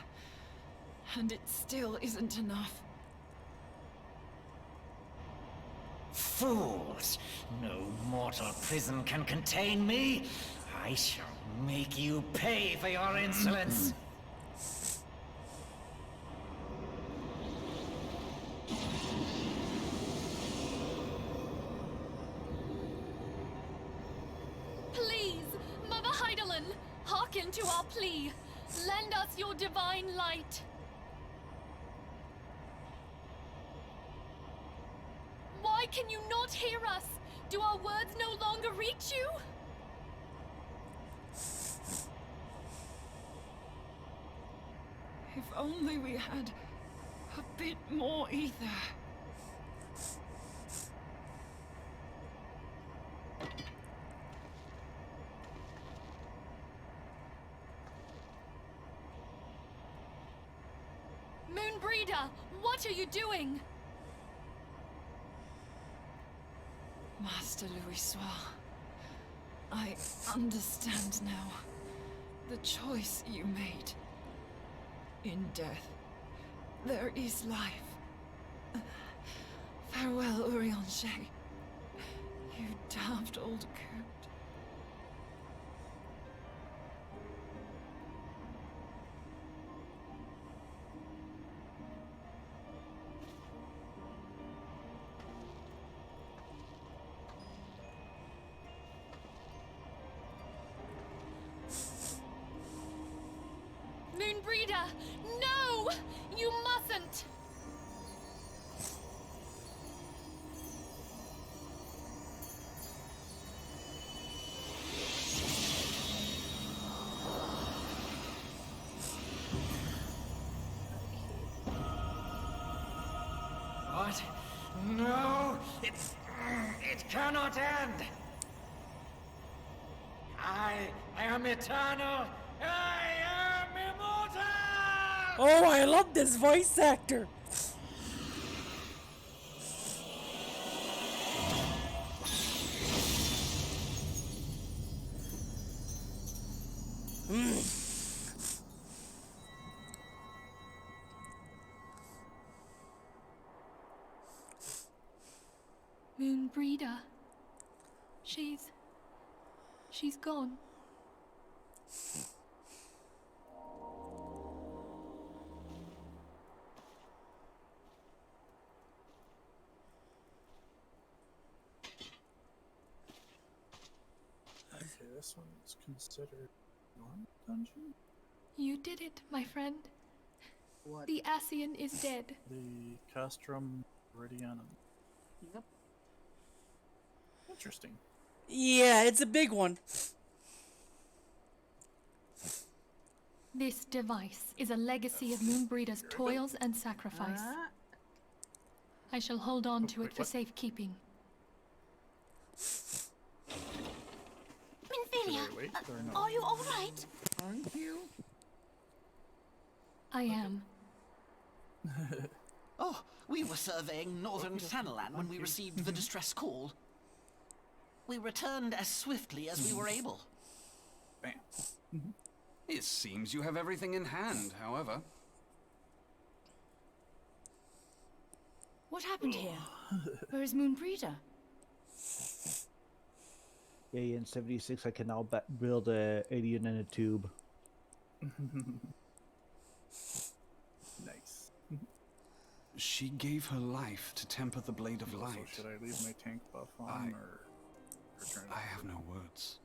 And it still isn't enough. Fools! No mortal prison can contain me! I shall make you pay for your insolence! Please, Mother Heidelin, hearken to our plea. Lend us your divine light. Why can you not hear us? Do our words no longer reach you? If only we had a bit more ether. Moonbreeder, what are you doing? Master Louis-Soir, I understand now. The choice you made. In death, there is life. Farewell, Urianger. You daft old coot. Brida! No! You mustn't! What? No! It cannot end! I am eternal! I am immortal! Oh, I love this voice actor! Moon Breeder. She's gone. Okay, this one's considered normal dungeon? You did it, my friend. What? The Ascian is dead. The Castrum Meridianum. Yep. Interesting. Yeah, it's a big one. This device is a legacy of Moonbreeder's toils and sacrifice. I shall hold on to it for safekeeping. Minfilia, are you all right? Aren't you? I am. Oh, we were surveying northern Thanalan when we received the distress call. We returned as swiftly as we were able. Bam. It seems you have everything in hand, however. What happened here? Where is Moonbreeder? Yeah, in 76 I can now build a alien in a tube. Nice. She gave her life to temper the blade of Also, light. should I leave my tank buff on or return it? I have no words.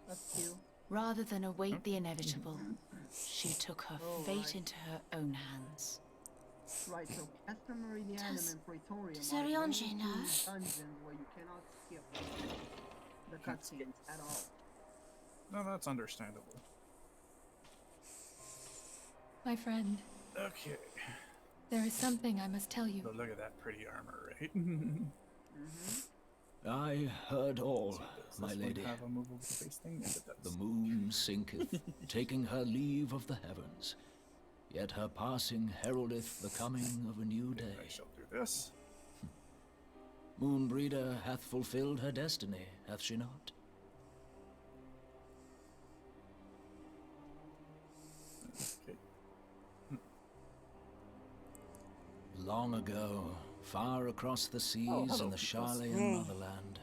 That's cute. Rather than await the inevitable, she took her fate into her own hands. Right, so Castrum Meridianum and Praetorium does are the only Ariange two know? dungeons where you cannot skip the cutscenes at all. No, that's understandable. My friend, Okay. there is something I must tell you. So look at that pretty armor, right? I heard all, Does my this one lady. have a movable face thing? Yes, it does. The moon sinketh, taking her leave of the heavens. Yet her passing heraldeth the coming of a new day. I shall do this. Moonbreeder hath fulfilled her destiny, hath she not? Okay. Long ago, far across the seas hello, in the peoples. Charlean motherland,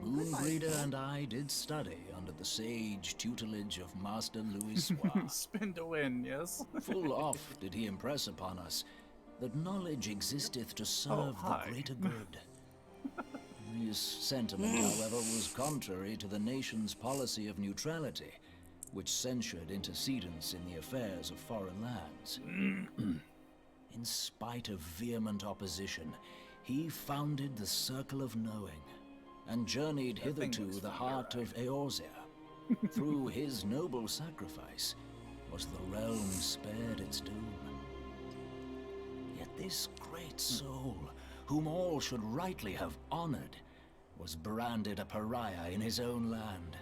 Moonbreeder and I did study under the sage tutelage of Master Louis Soir. Spin to win, yes? Full oft did he impress upon us that knowledge existeth to serve the hi. greater good. His sentiment, however, was contrary to the nation's policy of neutrality, which censured intercedence in the affairs of foreign lands. In spite of vehement opposition, he founded the Circle of Knowing, and journeyed hitherto the heart of Eorzea. Through his noble sacrifice was the realm spared its doom. Yet this great soul, whom all should rightly have honored, was branded a pariah in his own land.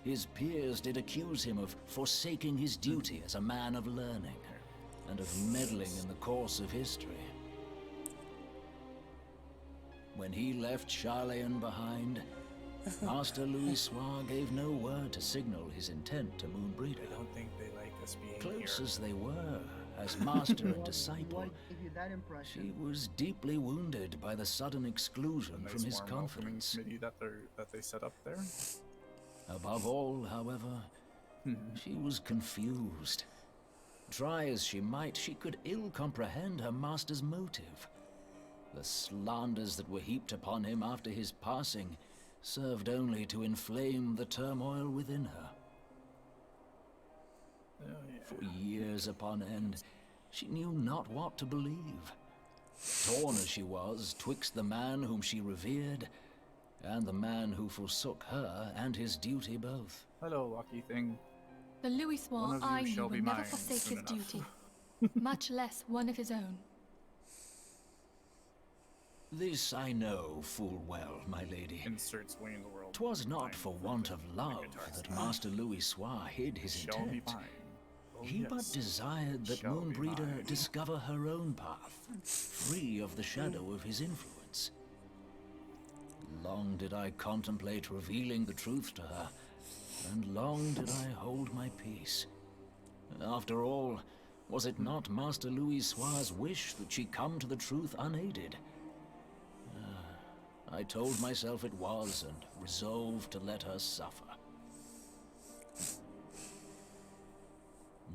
His peers did accuse him of forsaking his duty as a man of learning, and of meddling in the course of history. When he left Charlean behind, Master Louis Soir gave no word to signal his intent to Moonbreeder. I don't think they like us being Close here. as they were, as master and disciple, What gave you that impression? she was deeply wounded by the sudden exclusion Nice from his warm welcoming confidence. committee that they set up there. Above all, however, she was confused. Try as she might, she could ill comprehend her master's motive. The slanders that were heaped upon him after his passing served only to inflame the turmoil within her. For years upon end, she knew not what to believe. Torn as she was twixt the man whom she revered, and the man who forsook her and his duty both. Hello, lucky thing. The Louis One Soir of you I knew shall be would never mine forsake soon his enough. duty, much less one of his own. This I know full well, my lady. Inserts way in the world. 'Twas not for want of love that Master Louis Soir hid his Shall be intent. mine. Oh, He but yes. desired that Shall be Moonbreeder mine. discover her own path, free of the shadow of his influence. Long did I contemplate revealing the truth to her, and long did I hold my peace. After all, was it not Master Louis Soir's wish that she come to the truth unaided? I told myself it was, and resolved to let her suffer.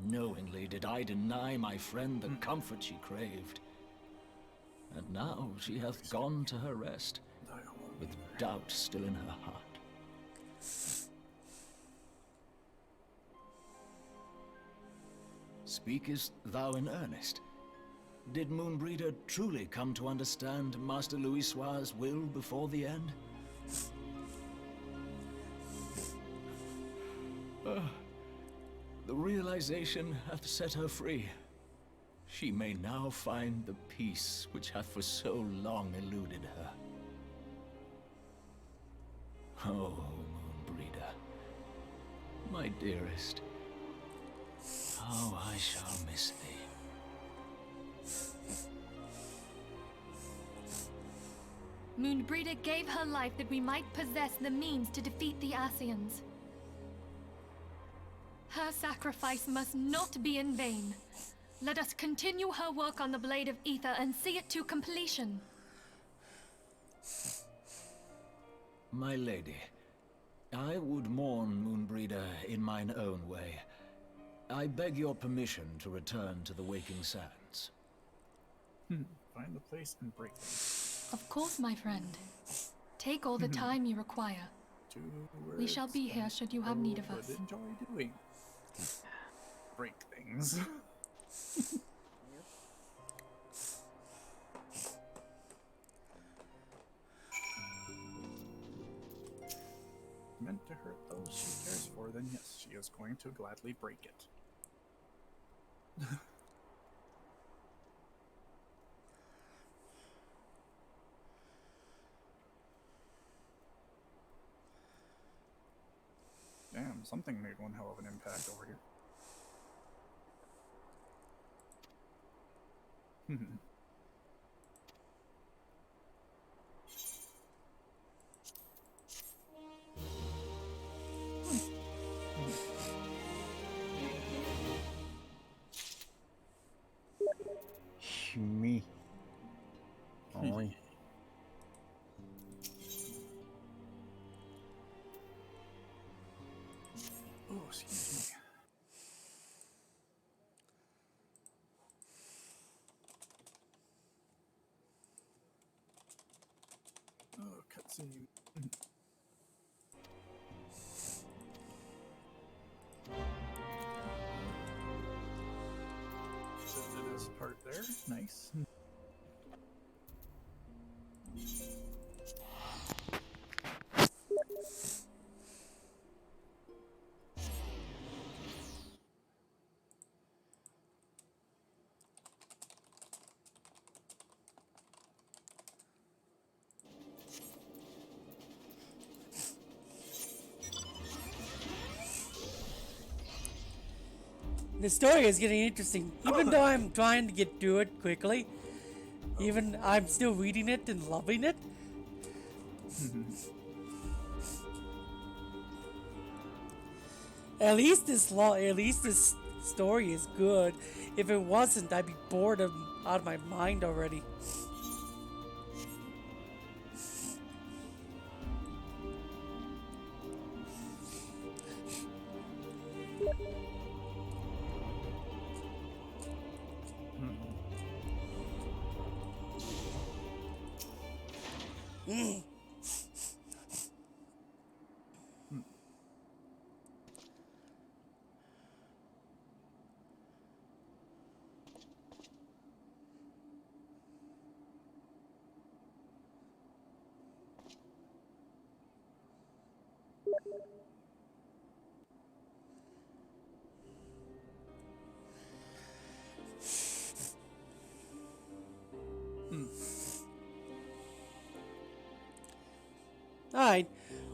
Knowingly did I deny my friend the comfort she craved. And now she hath gone to her rest, with doubt still in her heart. Speakest thou in earnest? Did Moonbreeder truly come to understand Master Louis Soir's will before the end? The realization hath set her free. She may now find the peace which hath for so long eluded her. Oh, Moonbreeder, my dearest, how I shall miss thee. Moonbreeder gave her life that we might possess the means to defeat the Asians. Her sacrifice must not be in vain. Let us continue her work on the Blade of Ether and see it to completion. My lady, I would mourn Moonbreeder in mine own way. I beg your permission to return to the Waking Sands. Find the place and break them. Of course, my friend. Take all the time you require. We shall be here should you have need of us. Would enjoy doing. Break things. Meant to hurt those she cares for, then yes, she is going to gladly break it. Damn, something made one hell of an impact over here. Me. Only. Oh, excuse me. Oh, cutscene. This part there. Nice. The story is getting interesting. Even though I'm trying to get through it quickly, even I'm still reading it and loving it. At least this story is good. If it wasn't, I'd be bored out of my mind already.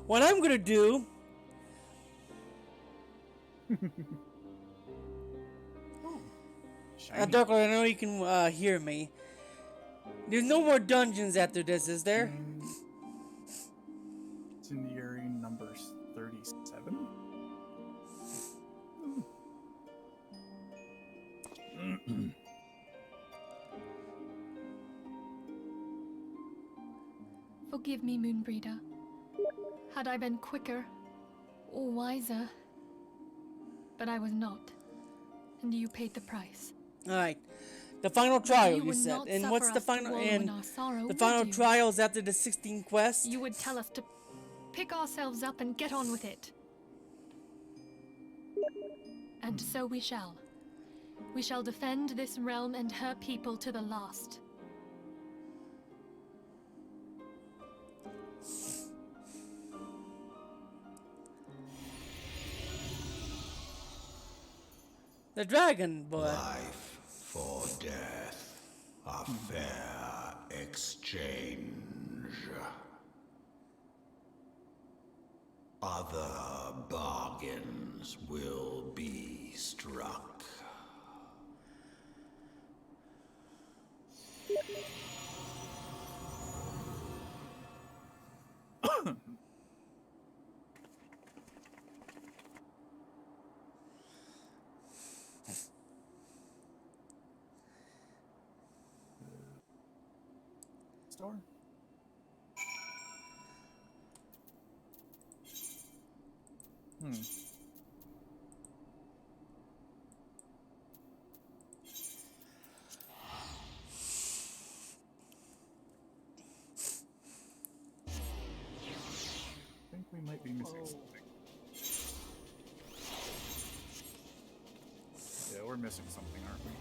What I'm gonna do. Shiny. Darkler, I know you can hear me. There's no more dungeons after this, is there? Incendiary number 37? Forgive me, Moonbreeder. Had I been quicker or wiser, but I was not, and you paid the price. All right. The final trial, you would said. not And what's suffer the us to final? wallow And in our sorrow, the would final you? trials after the 16 quest. You would tell us to pick ourselves up and get on with it. And so we shall. We shall defend this realm and her people to the last. The dragon boy. Life for death, a fair exchange. Other bargains will be struck. Store? I think we might be missing something. Yeah, we're missing something, aren't we?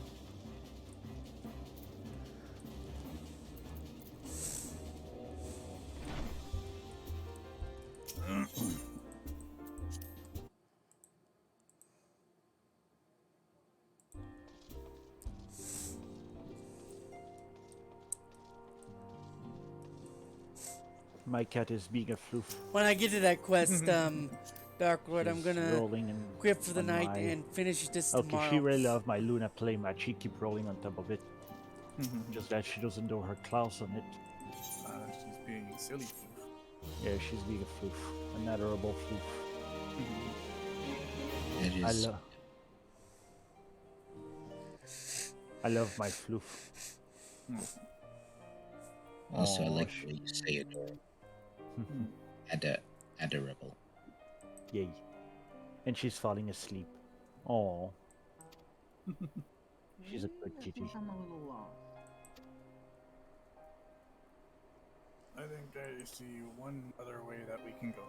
My cat is being a floof. When I get to that quest, Dark Lord, I'm She's gonna rolling and quit for the on night my- and finish this Okay, tomorrow. she really loved my Luna playmat. She keep rolling on top of it. Just that she doesn't do her claws on it. She's being silly. Yeah, she's being a floof. An adorable floof. It I is. love my floof. Also, I Aw, like the way you say adorable. Adorable. Yay. And she's falling asleep. Oh. She's a good I kitty. think I'm a little lost. I think I see one other way that we can go.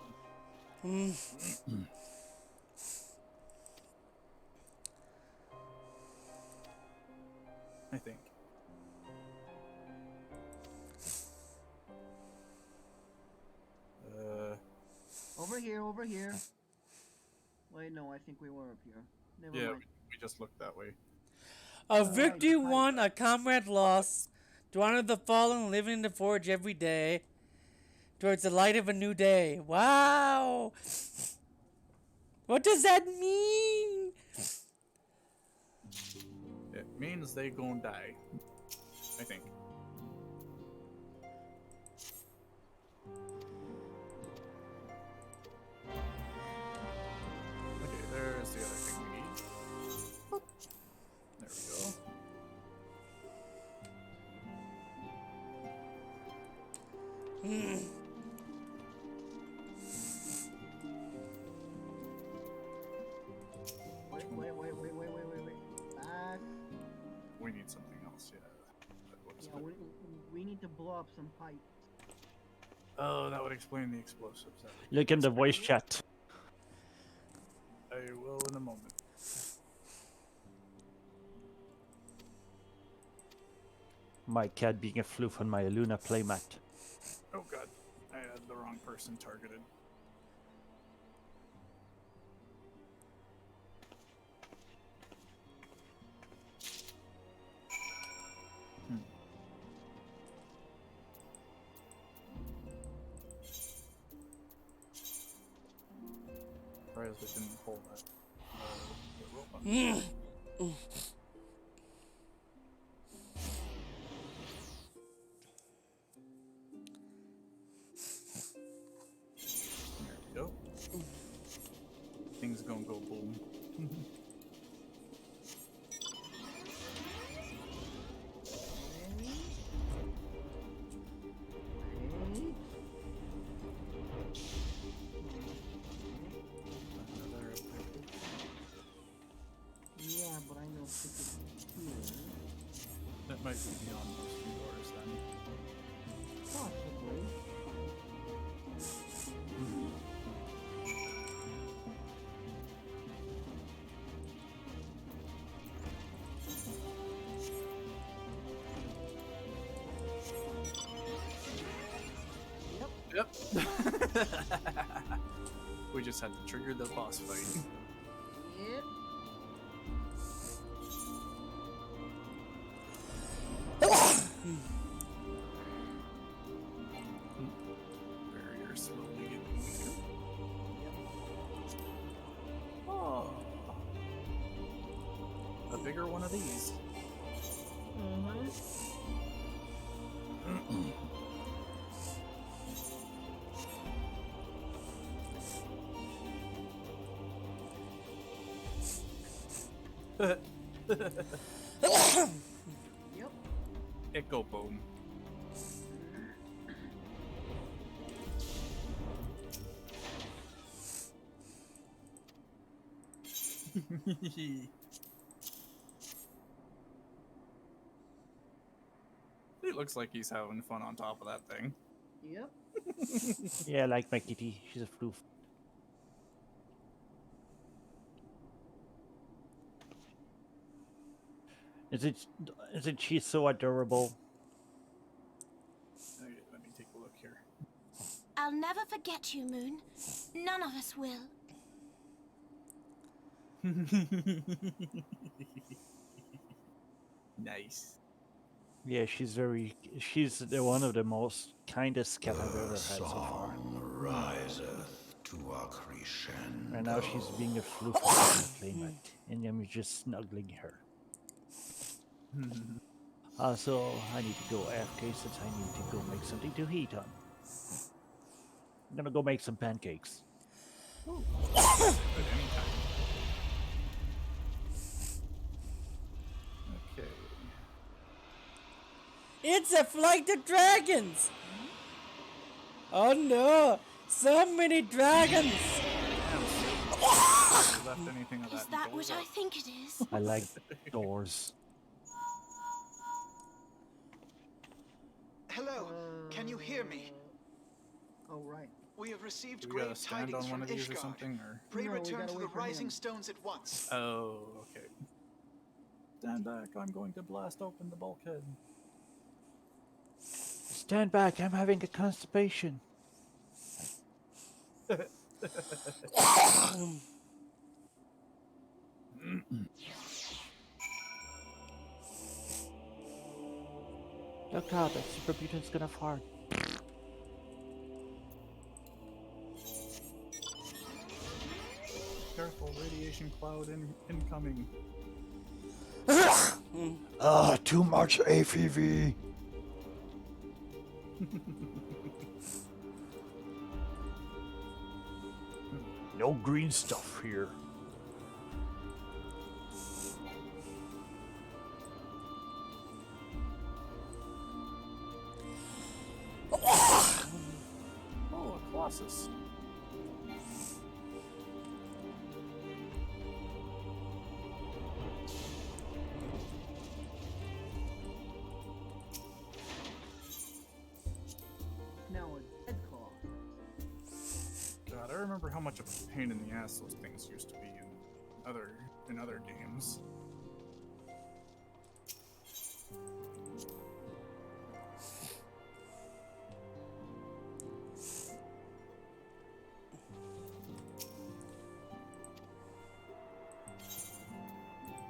I think. Over here, over here. Wait, no, I think we were up here. Never Yeah, mind. we just looked that way. A victory won, a comrade lost. To honor the fallen, living in the forge every day. Towards the light of a new day. Wow! What does that mean? It means they gon' die. I think. Okay, there's the other thing we need. There we go. Wait. Back. We need something else, yeah. Yeah, we need to blow up some pipes. Oh, that would explain the explosives. Look in the voice chat. I will in a moment. My cat being a floof on my Luna playmat. Oh god, I had the wrong person targeted. surprised they didn't pull that the rope on There we go. Things gonna go boom. Yeah, but I know if it's here. That might be beyond those two doors then. Possibly. Yep. We just had to trigger the boss fight. Yep. Barrier slowly getting weaker. Oh. A bigger one of these. Yep. It go boom. He looks like he's having fun on top of that thing. Yep. Yeah, I like my kitty. She's a floof. Isn't she so adorable? Okay, let me take a look here. I'll never forget you, Moon. None of us will. Nice. Yeah, she's one of the most kindest cat I've ever had so far. Song riseth to a crescendo. Right now she's being a floof with the playmate, and I'm just snuggling her. So I need to go AFK since I need to go make something to eat on. I'm gonna go make some pancakes. At any time. Okay. It's a flight of dragons! Oh no! So many dragons! Left anything of Is that that in what gold I up. think it is? I like doors. Hello, can you hear me? Oh, right. We have received Do we gotta grave stand tidings on one from of these or Ishgard. something, or? Pray No, we return gotta to the wait for Rising him. Stones at once. Oh, okay. Stand back, I'm going to blast open the bulkhead. Stand back, I'm having a constipation. Look out, that super mutant's gonna fart. Careful, radiation cloud incoming. Too much APV. No green stuff here. Oh, a Colossus. Now a dead claw. God, I remember how much of a pain in the ass those things used to be in other games.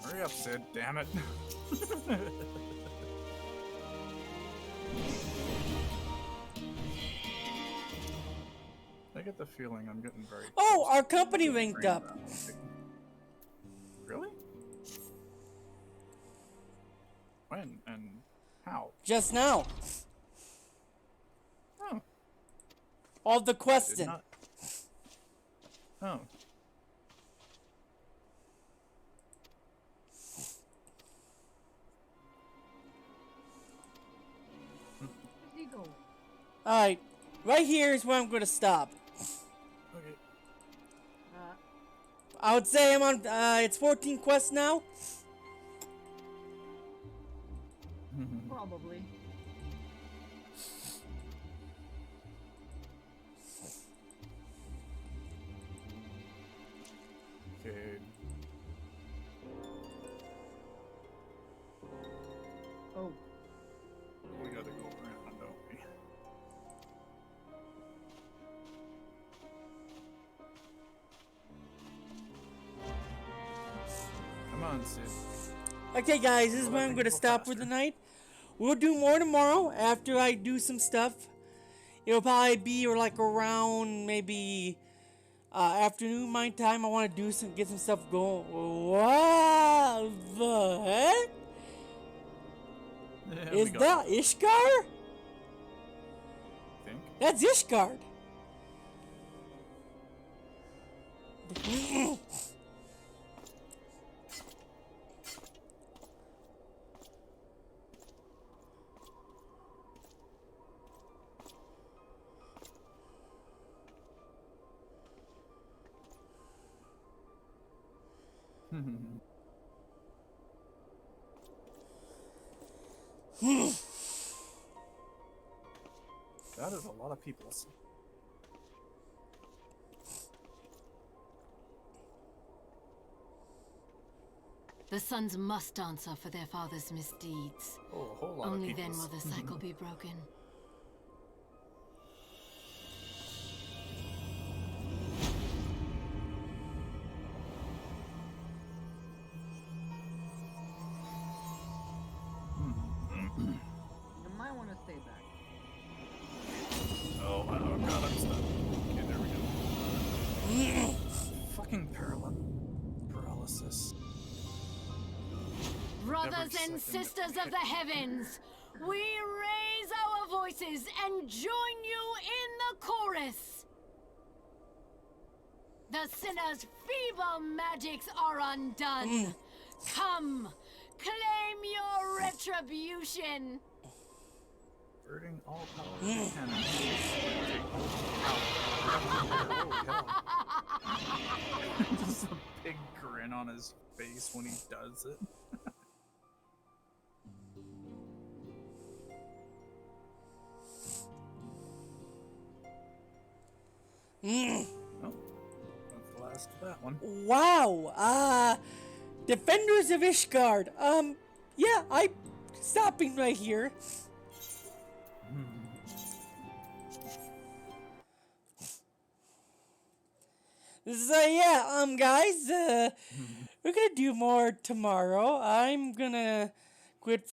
Hurry up, Sid, damn it. I get the feeling I'm getting very. Oh, our company ranked up. Really? When and how? Just now. Oh. All the question. Not... Oh. Alright, right here is where I'm gonna stop. Okay. I would say I'm on, it's 14 quests now. Probably. Okay. Oh. We gotta go around, don't we? Come on, Sid. Okay, guys, this is where I'm gonna stop for the night. We'll do more tomorrow after I do some stuff. It'll probably be like around maybe afternoon my time. I want to get some stuff going. What the heck? Yeah, Is that Ishgard? Think? That's Ishgard. That is a lot of people. The sons must answer for their father's misdeeds. Oh, a whole lot Only of then peoples. will the cycle be broken. You might want to stay back. Oh, god, I'm stuck. Okay, there we go. Fucking paralysis. Brothers and sisters of the heavens, we raise our voices and join you in the chorus. The sinner's feeble magics are undone. Come, claim your retribution. Burning all power. Just a big grin on his face when he does it. Oh, that's the last of that one. Wow. Defenders of Ishgard. Yeah, I'm stopping right here. So yeah, guys, we're gonna do more tomorrow. I'm gonna quit